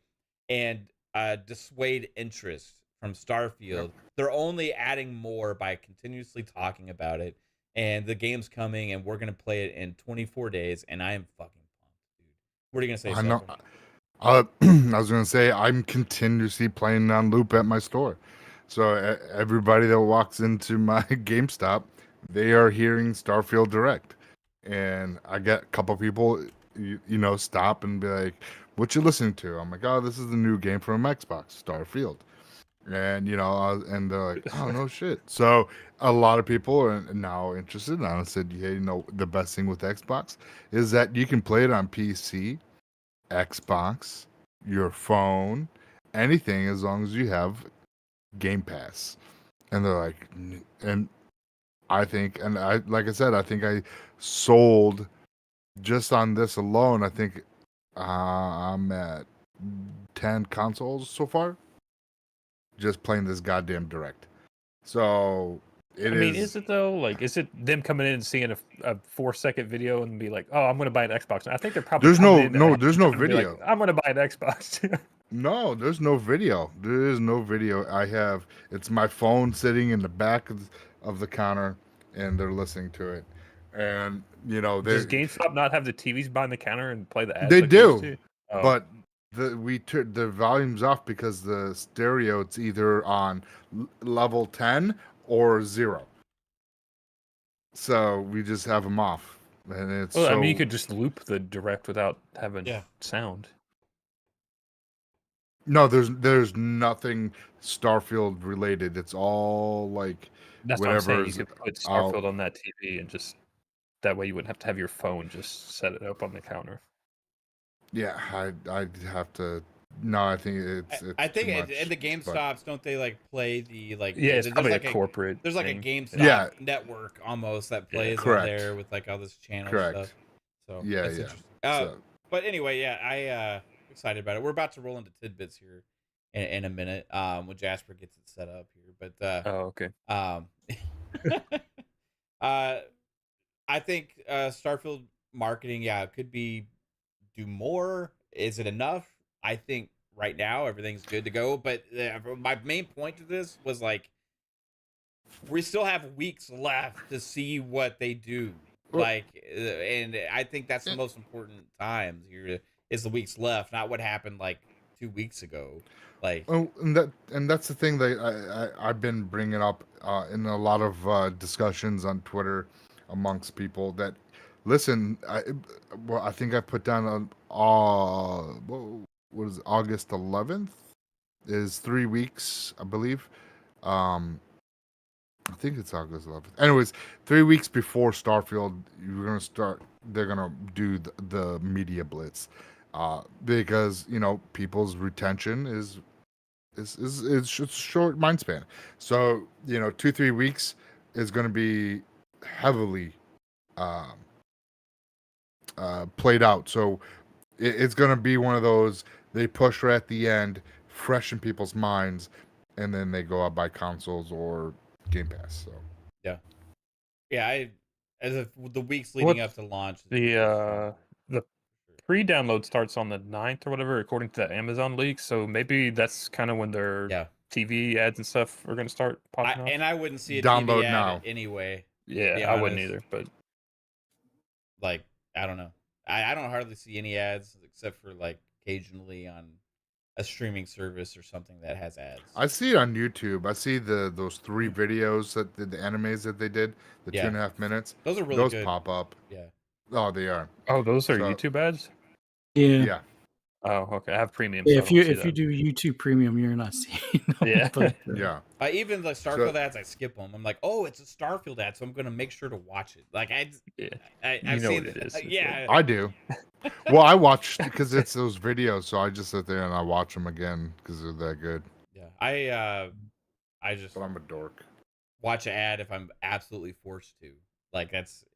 and dissuade interest from Starfield, they're only adding more by continuously talking about it. And the game's coming, and we're gonna play it in 24 days, and I am fucking pumped, dude. What are you gonna say? I know. I was gonna say I'm continuously playing on loop at my store. So everybody that walks into my GameStop, they are hearing Starfield Direct, and I get a couple people, stop and be like, what you listening to? I'm like, oh, this is the new game from Xbox, Starfield. And and they're like, oh no shit. So a lot of people are now interested. And I said, hey, the best thing with Xbox is that you can play it on PC, Xbox, your phone, anything, as long as you have Game Pass. And they're like, and I think, and I like I said, I think I sold just on this alone. I think I'm at 10 consoles so far. Just playing this goddamn Direct. So I mean, is it though? Like, is it them coming in and seeing a 4-second video and be like, "Oh, I'm going to buy an Xbox"? I think they're probably there's no video. Like, I'm going to buy an Xbox. No, there's no video. There is no video. It's my phone sitting in the back of the counter, and they're listening to it. And does GameStop not have the TVs behind the counter and play the ads? They like do, oh. but we turned the volumes off because the stereo, it's either on level 10 or 0. So we just have them off, and it's. Well, I mean, you could just loop the Direct without having sound. No, there's nothing Starfield related. It's all like that's what I'm saying. whatever. You could put Starfield on that TV and just that way you wouldn't have to have your phone just set it up on the counter. Yeah, I'd have to. No, I think it's I think too much, at the GameStops, don't they like play the like? Yeah, it's probably like a corporate. There's like thing. a GameStop network almost that plays on there with like all this channel stuff. So yeah. So. But anyway, I excited about it. We're about to roll into tidbits here in a minute when Jasper gets it set up here. But okay. I think Starfield marketing, could be do more. Is it enough? I think right now everything's good to go. But my main point to this was like we still have weeks left to see what they do. Like, and I think that's the most important times here is the weeks left, not what happened like 2 weeks ago. Like, and that's the thing that I've been bringing up in a lot of discussions on Twitter amongst people that listen. I think I put down what is it, August 11th is 3 weeks, I believe. I think it's August 11th. Anyways, 3 weeks before Starfield, they're gonna do the media blitz, because people's retention is short mind span. So 2-3 weeks is gonna be heavily played out. So it's gonna be one of those they push right at the end, fresh in people's minds, and then they go out buy consoles or Game Pass. So as the weeks leading up to launch, the pre-download starts on the 9th or whatever, according to the Amazon leak. So maybe that's kind of when their TV ads and stuff are going to start popping up. And I wouldn't see a download TV ad now anyway. Yeah, I wouldn't either. But like, I don't know. I don't hardly see any ads except for like occasionally on a streaming service or something that has ads. I see it on YouTube. I see those 3 videos that the animes that they did, the 2.5 minutes. Those are really good. Those pop up. Yeah. Oh, they are. Oh, those are YouTube ads? Yeah. Oh, okay. I have premium. Yeah, so if you do YouTube Premium, you're not seeing them. Yeah. But, even the Starfield ads, I skip them. I'm like, oh, it's a Starfield ad, so I'm gonna make sure to watch it. Like I've seen what it is. I do. Well, I watch because it's those videos, so I just sit there and I watch them again because they're that good. Yeah, I just. But I'm a dork. Watch an ad if I'm absolutely forced to. Like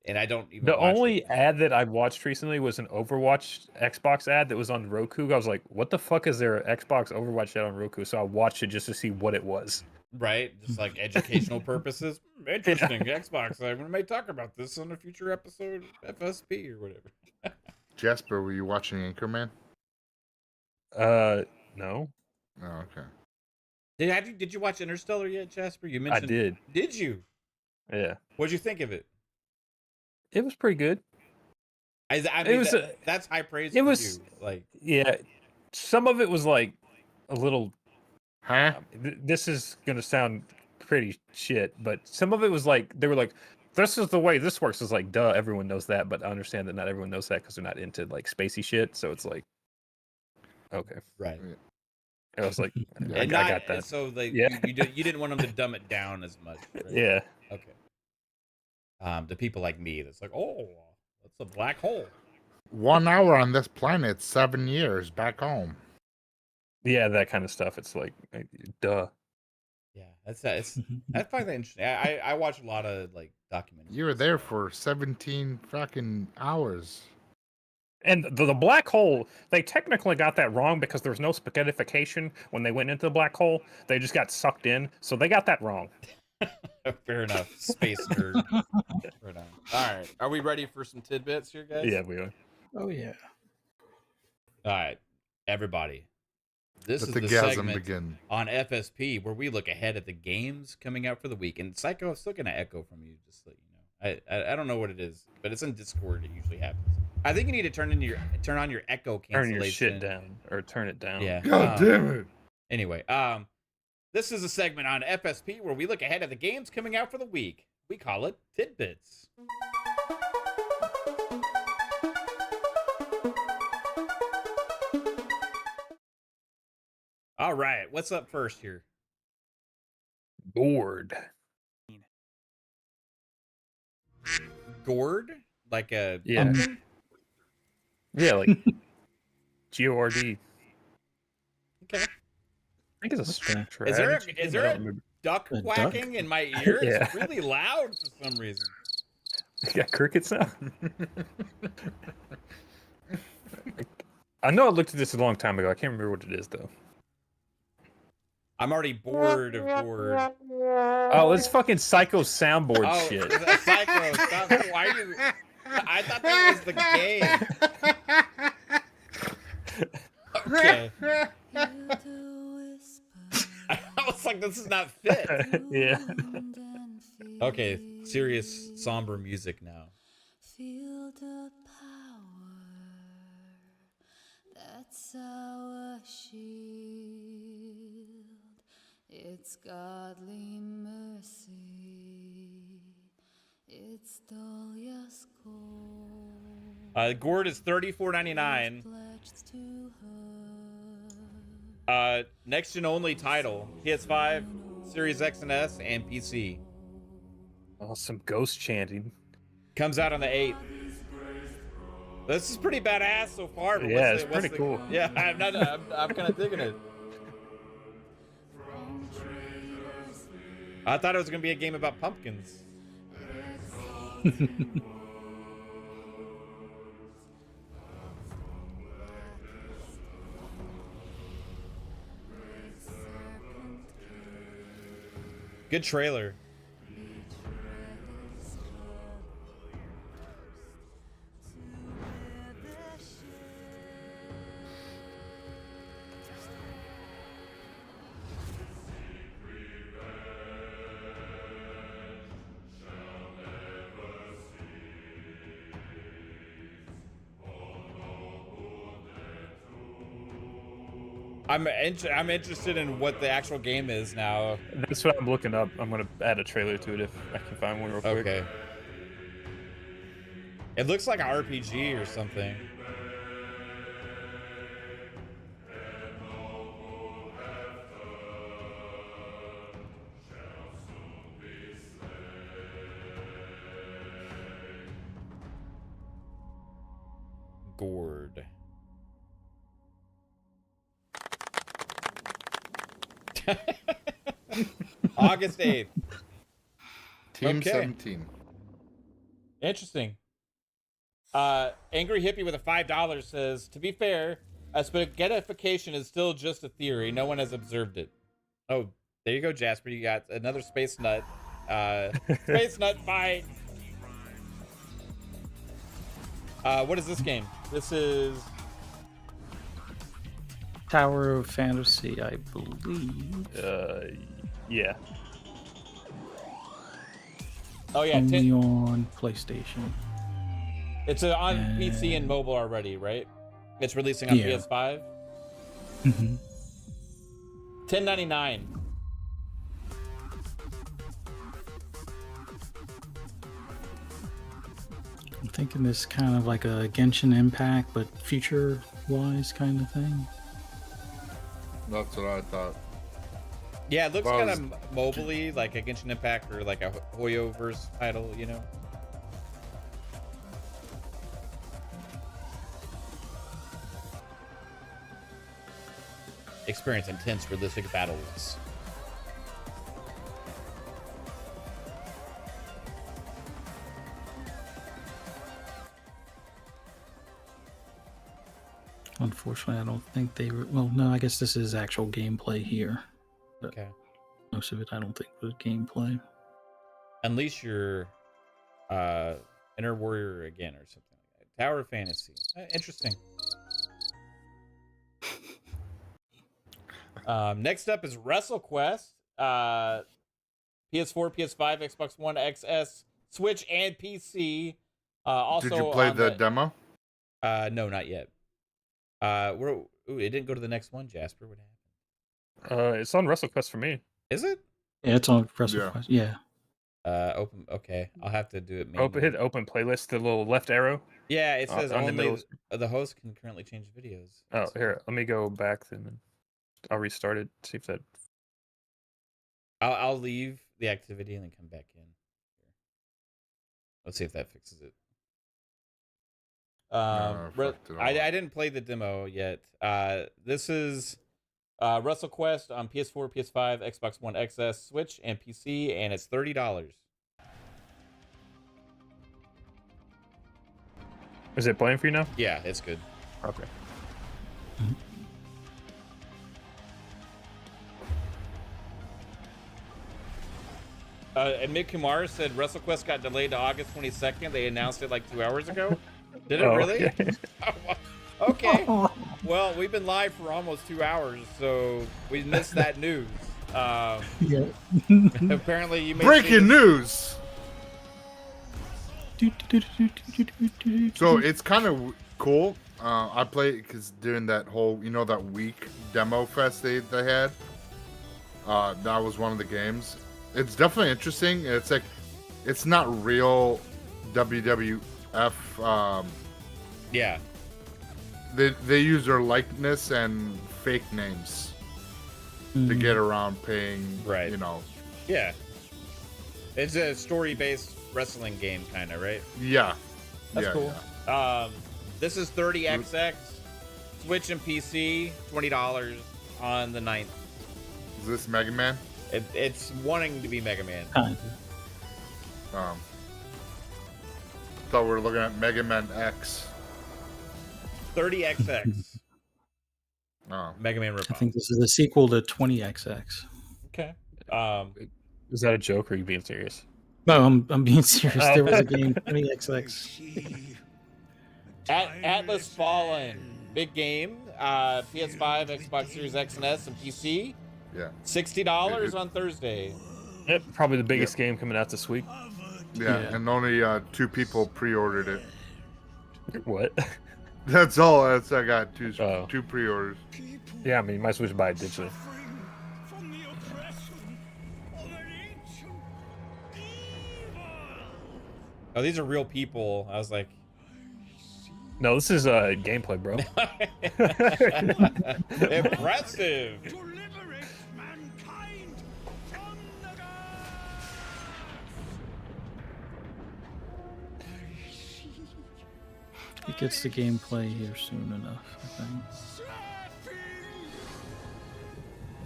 and I don't even. The only ad that I watched recently was an Overwatch Xbox ad that was on Roku. I was like, what the fuck is there an Xbox Overwatch ad on Roku? So I watched it just to see what it was. Right, just like educational purposes. Interesting. Xbox. We may talk about this on a future episode, FSP or whatever. Jasper, were you watching Anchorman? No. Oh, okay. Did you watch Interstellar yet, Jasper? You mentioned I did. Did you? Yeah. What'd you think of it? It was pretty good. I mean, that's high praise. It was like some of it was like a little. Huh? This is gonna sound pretty shit, but some of it was like they were like, "This is the way this works." It's like, duh, everyone knows that, but I understand that not everyone knows that because they're not into like spacey shit. So it's like, Okay. Right. I was like, I And got that. So like Yeah. you didn't want them to dumb it down as much. Right? Yeah. Okay. To people like me, that's like, oh, that's a black hole. 1 hour on this planet, 7 years back home. Yeah, that kind of stuff. It's like, duh. Yeah, I find that interesting. I watch a lot of like documentaries. You were there for 17 fucking hours. And the black hole, they technically got that wrong because there was no spaghettification when they went into the black hole. They just got sucked in, so they got that wrong. Fair enough. Space nerd. Right on. All right. Are we ready for some tidbits here, guys? Yeah, we are. Oh yeah. All right, everybody. This Let is the the gasm segment begin. on FSP where we look ahead at the games coming out for the week. And Psycho, I'm still gonna echo from you, just so you know. I don't know what it is, but it's in Discord. It usually happens. I think you need to turn on your echo cancellation. Turn your shit down or turn it down. Yeah. God damn it. Anyway, this is a segment on FSP where we look ahead at the games coming out for the week. We call it Tidbits. All right, what's up first here? Gourd. Gourd? Like a Yeah. pumpkin? Yeah, like GORD. Okay. I think it's a strategy. Is there a duck A duck? quacking in my ear? Yeah. It's really loud for some reason. You got crickets now? I know I looked at this a long time ago. I can't remember what it is, though. I'm already bored of gourd. Oh, it's fucking Psycho soundboard Oh, shit. Psycho, stop. Why are you... I thought that was the game. Okay. I was like, this is not fit. Yeah. Okay, serious, somber music now. Feel the power, that's our shield. It's godly mercy. It's Dahlia's gold. Gourd is $34.99. Pledged to her. Next gen only title. PS5, Series X and S, and PC. Oh, some ghost chanting. Comes out on the 8th. This is pretty badass so far. But Yeah, it's pretty cool. Yeah, I'm kind of digging it. I thought it was gonna be a game about pumpkins. Good trailer. I'm interested in what the actual game is now. That's what I'm looking up. I'm gonna add a trailer to it if I can find one real quick. Okay. It looks like an RPG or something. Gourd. August 8th. Team Okay. 17. Interesting. Angry Hippie with a $5 says, to be fair, spaghettification is still just a theory. No one has observed it. Oh, there you go, Jasper. You got another space nut. Space nut fight. What is this game? This is Tower of Fantasy, I believe. Yeah. oh yeah, Only on PlayStation. it's on PC and mobile already, right? It's releasing on Yeah. PS5. Mm-hmm. $10.99. I'm thinking this kind of like a Genshin Impact, but future-wise kind of thing. That's what I thought. Yeah, it looks Well, kind of mobily, like a Genshin Impact or like a Hoyoverse title, you know? Experience intense realistic battles. Unfortunately, I don't think they were. Well, no, I guess this is actual gameplay here. But Okay. most of it, I don't think was gameplay. Unleash your inner warrior again or something like that. Tower of Fantasy. Interesting. Next up is WrestleQuest. PS4, PS5, Xbox One XS, Switch, and PC. Also, did you play on the demo? No, not yet. It didn't go to the next one, Jasper. What happened? It's on WrestleQuest for me. Is it? Yeah, it's on WrestleQuest. Yeah. Open. Okay, I'll have to do it. Hit open playlist, the little left arrow. Yeah, it says on the only middle. the host can currently change videos. Oh, here, let me go back then. I'll restart it. See if that. I'll leave the activity and then come back in. Let's see if that fixes it. I didn't play the demo yet. This is WrestleQuest on PS4, PS5, Xbox One XS, Switch, and PC, and it's $30. Is it playing for you now? Yeah, it's good. Okay. Amit Kumar said WrestleQuest got delayed to August 22nd. They announced it like 2 hours ago. Did it really? Okay. Okay. Well, we've been live for almost 2 hours, so we missed that news. Yeah. Apparently, you may Breaking news. Do, do, do, do, do, do, do, So do. it's kind of cool. I played because during that whole, that week demo fest they had. That was one of the games. It's definitely interesting. It's like, it's not real WWF. Yeah. They use their likeness and fake names to get around paying. Right. Yeah. It's a story-based wrestling game, kind of, right? Yeah. That's yeah, cool. Yeah. This is 30XX, Switch and PC, $20 on the 9th. Is this Mega Man? It's wanting to be Mega Man. Thought we were looking at Mega Man X. 30XX. Oh. Mega Man I ripoff. think this is a sequel to 20XX. Okay. Is that a joke or are you being serious? No, I'm being serious. There was a game 20XX. Atlas Fallen, big game. PS5, Xbox Series X and S, and PC. Yeah. $60 on Thursday. Yep, probably the biggest game coming out this week. Yeah, Yeah. and only 2 people pre-ordered it. What? That's all. I got two Oh. pre-orders. Yeah, I mean, you might as well just buy it digitally. Oh, these are real people. I was like, No, this is gameplay, bro. impressive. It gets the gameplay here soon enough, I think.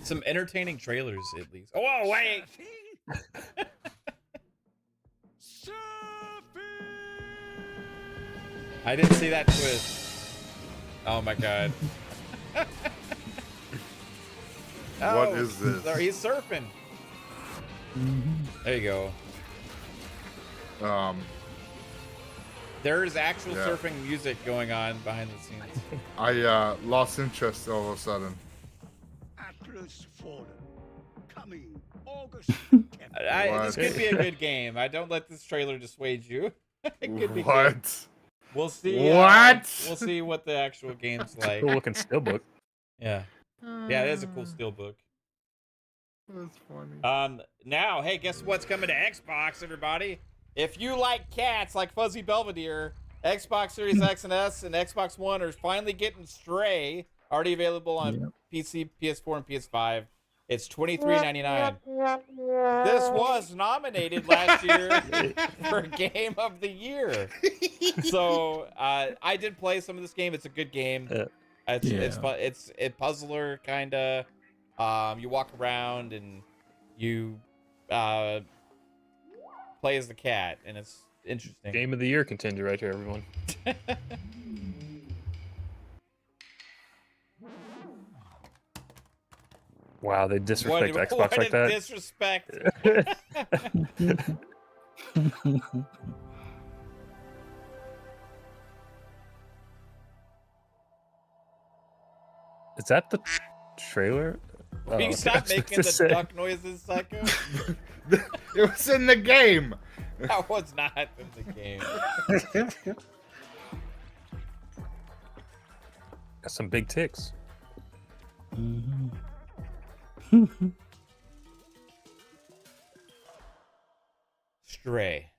Some entertaining trailers, at least. Oh, wait. I didn't see that twist. Oh my god. What is this? There, he's surfing. There you go. There's actual Yeah. surfing music going on behind the scenes. I lost interest all of a sudden. Atlas Fallen, coming August 10th. This could be a good game. I don't let this trailer dissuade you. It could be good. What? We'll see. What? We'll see what the actual game's like. Cool looking steelbook. Yeah. Yeah, it is a cool steelbook. That's funny. Now, hey, guess what's coming to Xbox, everybody? If you like cats like Fuzzy Belvedere, Xbox Series X and S and Xbox One are finally getting Stray, already available on PC, PS4, and PS5. It's $23.99. This was nominated last year for Game of the Year. So I did play some of this game. It's a good game. It's fun. It's a puzzler kind of. You walk around and you play as the cat, and it's interesting. Game of the Year contender right here, everyone. Wow, they disrespect Xbox like that. Disrespect. Is that the trailer? Will you stop making the duck noises, Psycho? It was in the game. That was not in the game. Got some big ticks. Stray.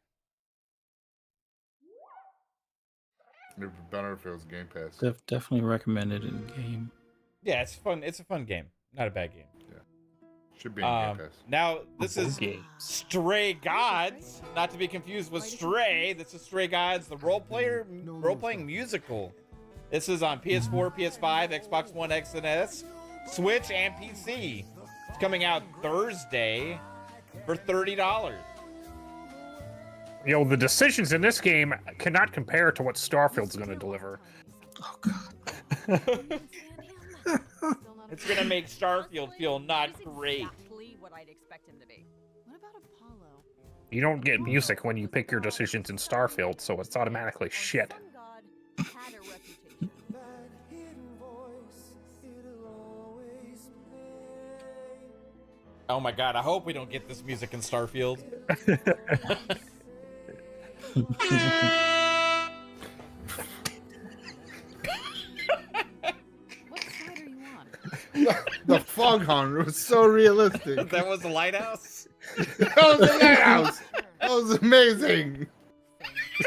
It'd be better if it was Game Pass. Definitely recommended in game. Yeah, it's fun. It's a fun game. Not a bad game. Yeah. Should be in Game Pass. Now, this is Stray Gods, not to be confused with Stray. This is Stray Gods, the role-playing musical. This is on PS4, PS5, Xbox One X and S, Switch, and PC. It's coming out Thursday for $30. Yo, the decisions in this game cannot compare to what Starfield's going to deliver. Oh God. It's gonna make Starfield feel not great. Exactly what I'd expect him to be. What about Apollo? You don't get music when you pick your decisions in Starfield, so it's automatically shit. Sun God had a reputation. Oh my God! I hope we don't get this music in Starfield. What side are you on? The foghorn was so realistic. That was the lighthouse. That was the lighthouse. That was amazing.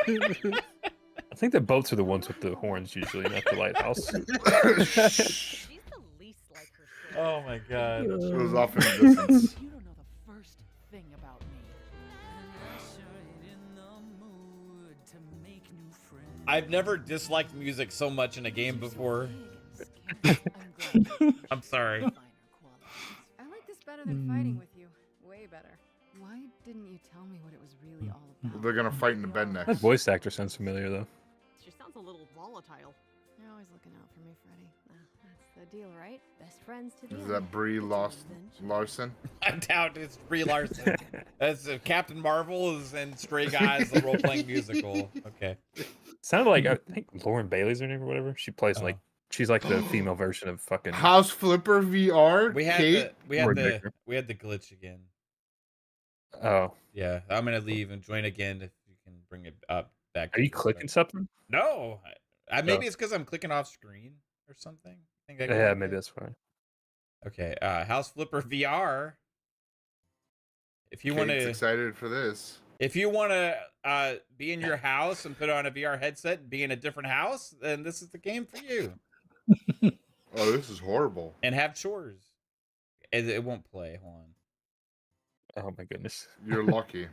I think the boats are the ones with the horns usually, not the lighthouse. She's the least like her. Shit. Oh my God! It was off in the distance. You don't know the first thing about me. I've never disliked music so much in a game before. I'm sorry. I like this better than fighting with you. Way better. Why didn't you tell me what it was really all about? They're gonna fight in the bed That next. voice actor sounds familiar, though. She sounds a little volatile. You're always looking out for me, Freddy. That's the deal, right? Best friends to the Is end. that Brie Larson? I doubt it's Brie Larson. That's Captain Marvel is in Stray Guys, the role-playing musical. Okay. Sounded like, I think Lauren Bailey's her name or whatever. She plays like, she's like the female version of fucking. House Flipper VR. We had Kate? the glitch again. Oh, Yeah, I'm gonna leave and join again if you can bring it up back. are you clicking something? No, maybe it's because I'm clicking off screen or something. I think I Yeah, maybe that's fine. Okay, House Flipper VR. If you want Kate's to, excited for this. if you want to be in your house and put on a VR headset and be in a different house, then this is the game for you. Oh, this is horrible. And have chores. It won't play. Hold on. Oh my goodness. You're lucky.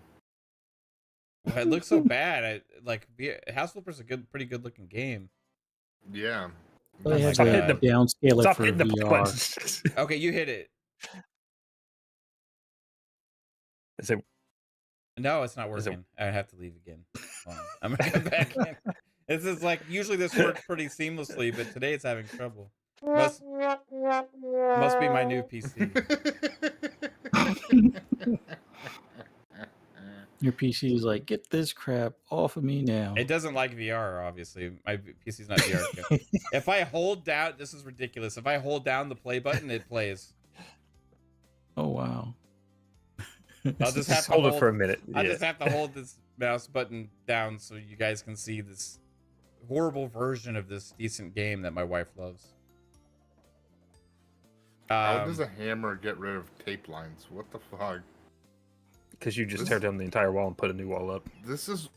Well, it looks so bad. House Flipper's a pretty good looking game. Yeah. They had Stop to hitting the- downscale it Stop for hitting the VR. buttons. Okay, you hit it. Is it? No, it's not Is it- working. I have to leave again. Hold on. I'm gonna come back in. This is like usually this works pretty seamlessly, but today it's having trouble. Must be my new PC. Your PC is like, get this crap off of me now. It doesn't like VR, obviously. My PC's not VR. If I hold down, this is ridiculous. If I hold down the play button, it plays. Oh wow. I'll just have to hold it for a minute. I Yeah. just have to hold this mouse button down so you guys can see this horrible version of this decent game that my wife loves. How does a hammer get rid of tape lines? What the fuck? Because you just tear down the entire wall and put a new wall up. This is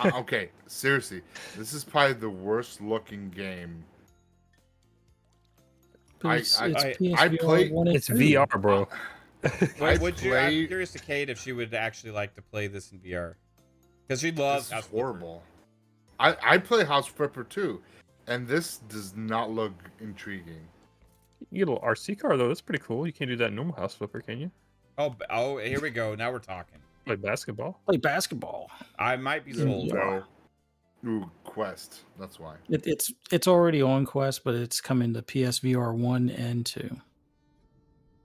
okay. Seriously, this is probably the worst looking game But it's I PSVR play- 1 and It's 2. VR, bro. I Would you? play- I'm curious to Kate if she would actually like to play this in VR, because she loves. This is House Flipper. horrible. I play House Flipper too, and this does not look intriguing. You get a little RC car though. That's pretty cool. You can't do that in normal house flipper, can you? Oh, here we go. Now we're talking. Like basketball. Play basketball. I might be sold. Yeah. No. Ooh, Quest. That's why. It's already on Quest, but it's coming to PSVR 1 and 2.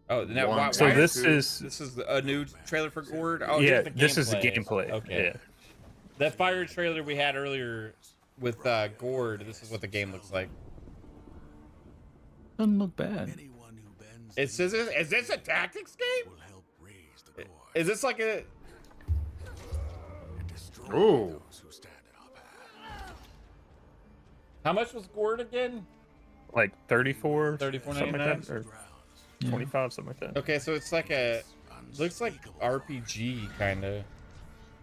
Oh, now One. why, So why this is is a new trailer for Gourd? Oh, yeah. here's the This is the gameplay. gameplay. Okay. Yeah. That fire trailer we had earlier with Gourd. This is what the game looks like. Doesn't look bad. Anyone who bends It says, is this a tactics game? will help raise the core Is this like a? and destroy Ooh. those who stand in our path. How much was Gourd again? Like 34, $34.99? something like that, or Drowns 25, something like that. Okay, so it's like a looks like unspeakable RPG kind of.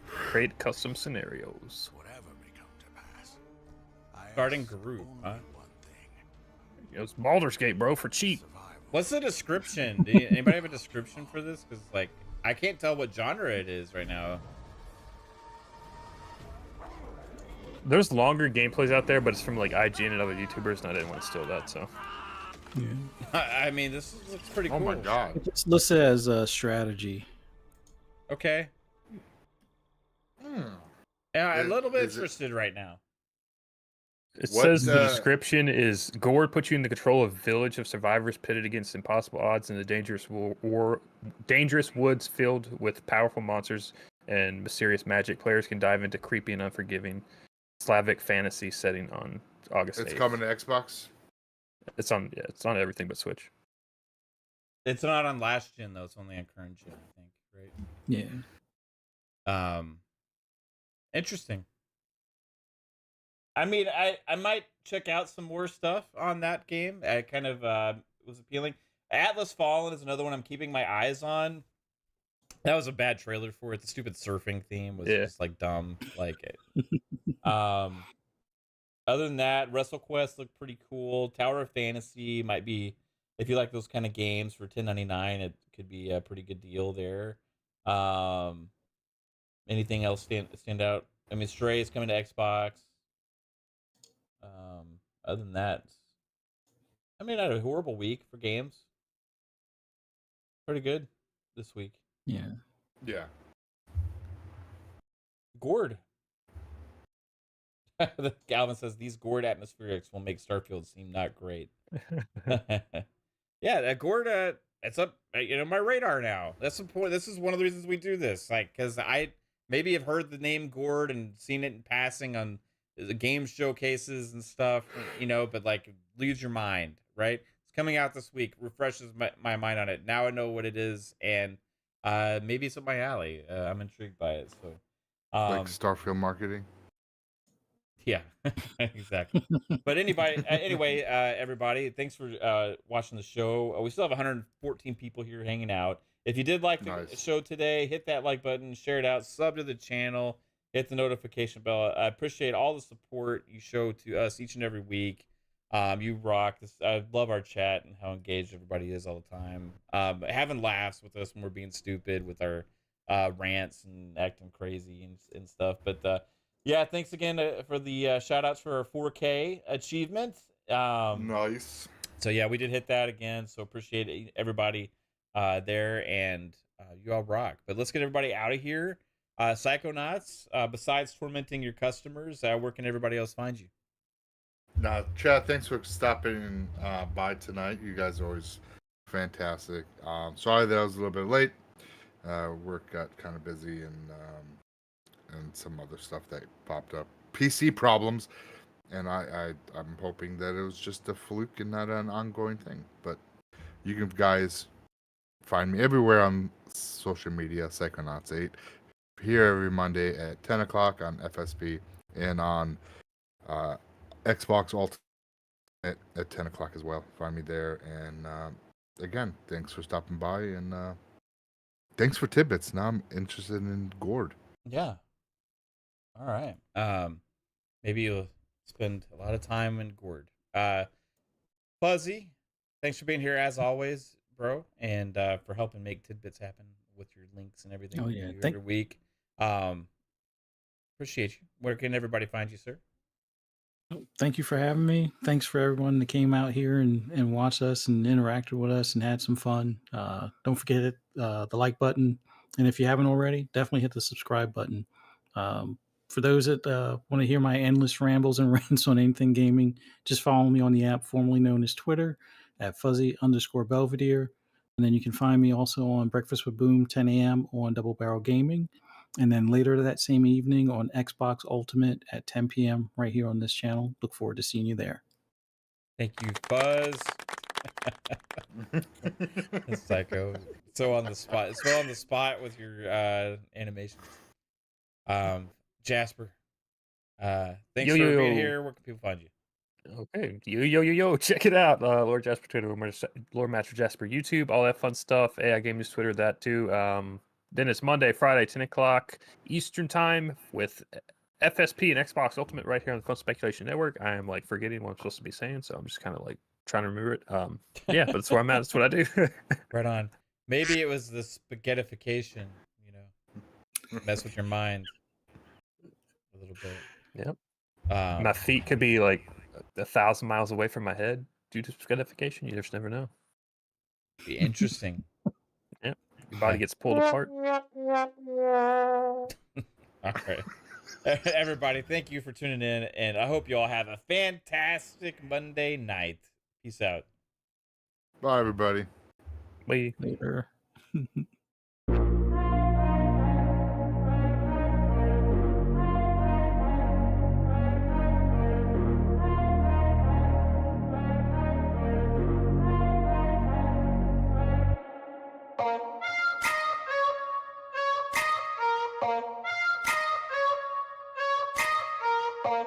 Create custom scenarios. whatever may come to pass. I Starting ask group, only huh? one thing. It's Baldur's Gate, bro, for cheap. Survival. What's the description? Anybody have a description for this? Because like I can't tell what genre it is right now. There's longer gameplays out there, but it's from like IGN and other YouTubers, and I didn't want to steal that. So Yeah. I mean, this looks pretty cool. Oh my god. It's listed as a strategy. Okay. Hmm. Yeah, a little bit Is it- interested right now. it What, says the description is Gourd puts you in the control of a village of survivors pitted against impossible odds in the dangerous woods filled with powerful monsters and mysterious magic. Players can dive into creepy and unforgiving Slavic fantasy setting on August 8th. It's coming to Xbox. It's on everything but Switch. It's not on last gen though. It's only on current gen, I think. Right. Yeah. Interesting. I mean, I might check out some more stuff on that game. I kind of was appealing. Atlas Fallen is another one I'm keeping my eyes on. That was a bad trailer for it. The stupid surfing theme was just like dumb. Like it. Other than that, WrestleQuest looked pretty cool. Tower of Fantasy might be, if you like those kind of games for $10.99, it could be a pretty good deal there. Anything else stand out? I mean, Stray is coming to Xbox. Other than that, I mean, I had a horrible week for games. Pretty good this week. Yeah. Yeah. Gourd. Galvin says these Gourd atmospherics will make Starfield seem not great. Yeah, that Gourd, it's up, my radar now. That's the point. This is one of the reasons we do this, like, because I maybe have heard the name Gourd and seen it in passing on the game showcases and stuff, but like leaves your mind, right? It's coming out this week, refreshes my mind on it. Now I know what it is, and maybe it's up my alley. I'm intrigued by it. So, Like Starfield marketing. yeah, exactly. But anyway, everybody, thanks for watching the show. We still have 114 people here hanging out. If you did like the Nice. show today, hit that like button, share it out, sub to the channel, hit the notification bell. I appreciate all the support you show to us each and every week. You rock. I love our chat and how engaged everybody is all the time. Having laughs with us when we're being stupid with our rants and acting crazy and stuff. But yeah, thanks again for the shout outs for our 4K achievement. Nice. So yeah, we did hit that again. So appreciate everybody there, and you all rock. But let's get everybody out of here. Psychonauts, besides tormenting your customers, where can everybody else find you? Now, Chad, thanks for stopping by tonight. You guys are always fantastic. Sorry that I was a little bit late. Work got kind of busy and some other stuff that popped up. PC problems, and I'm hoping that it was just a fluke and not an ongoing thing. But you can guys find me everywhere on social media, Psychonauts8. Here every Monday at 10 o'clock on FSP and on Xbox Ultimate at 10 o'clock as well. Find me there. And again, thanks for stopping by, and thanks for tidbits. Now I'm interested in Gourd. Yeah. All right. Maybe you'll spend a lot of time in Gourd. Fuzzy, thanks for being here as always, bro, and for helping make tidbits happen with your links and everything Oh, you yeah. do every week. Appreciate you. Where can everybody find you, sir? Thank you for having me. Thanks for everyone that came out here and watched us and interacted with us and had some fun. Don't forget it, the like button. And if you haven't already, definitely hit the subscribe button. For those that want to hear my endless rambles and rants on anything gaming, just follow me on the app formerly known as Twitter at fuzzy_Belvedere. And then you can find me also on Breakfast with Boom, 10 a.m. on Double Barrel Gaming. And then later that same evening on Xbox Ultimate at 10 p.m. right here on this channel. Look forward to seeing you there. Thank you, Fuzz. That's psycho. So on the spot. So on the spot with your animations. Jasper. Thanks for being here. Where can people find you? Okay, yo, check it out. Lord Jasper Twitter, Lord Master Jasper YouTube, all that fun stuff. AI Game News Twitter, that too. Then it's Monday, Friday, 10 o'clock Eastern time with FSP and Xbox Ultimate right here on the Fun Speculation Network. I am like forgetting what I'm supposed to be saying, so I'm just kind of like trying to remember it. Yeah, but that's where I'm at. That's what I do. Right on. Maybe it was the spaghettification, you know, mess with your mind a little bit. Yep. My feet could be like 1,000 miles away from my head due to spaghettification. You just never know. Be interesting. Yep. Your body gets pulled apart. All right. Everybody, thank you for tuning in, and I hope you all have a fantastic Monday night. Peace out. Bye, everybody. Bye. Later. Bye.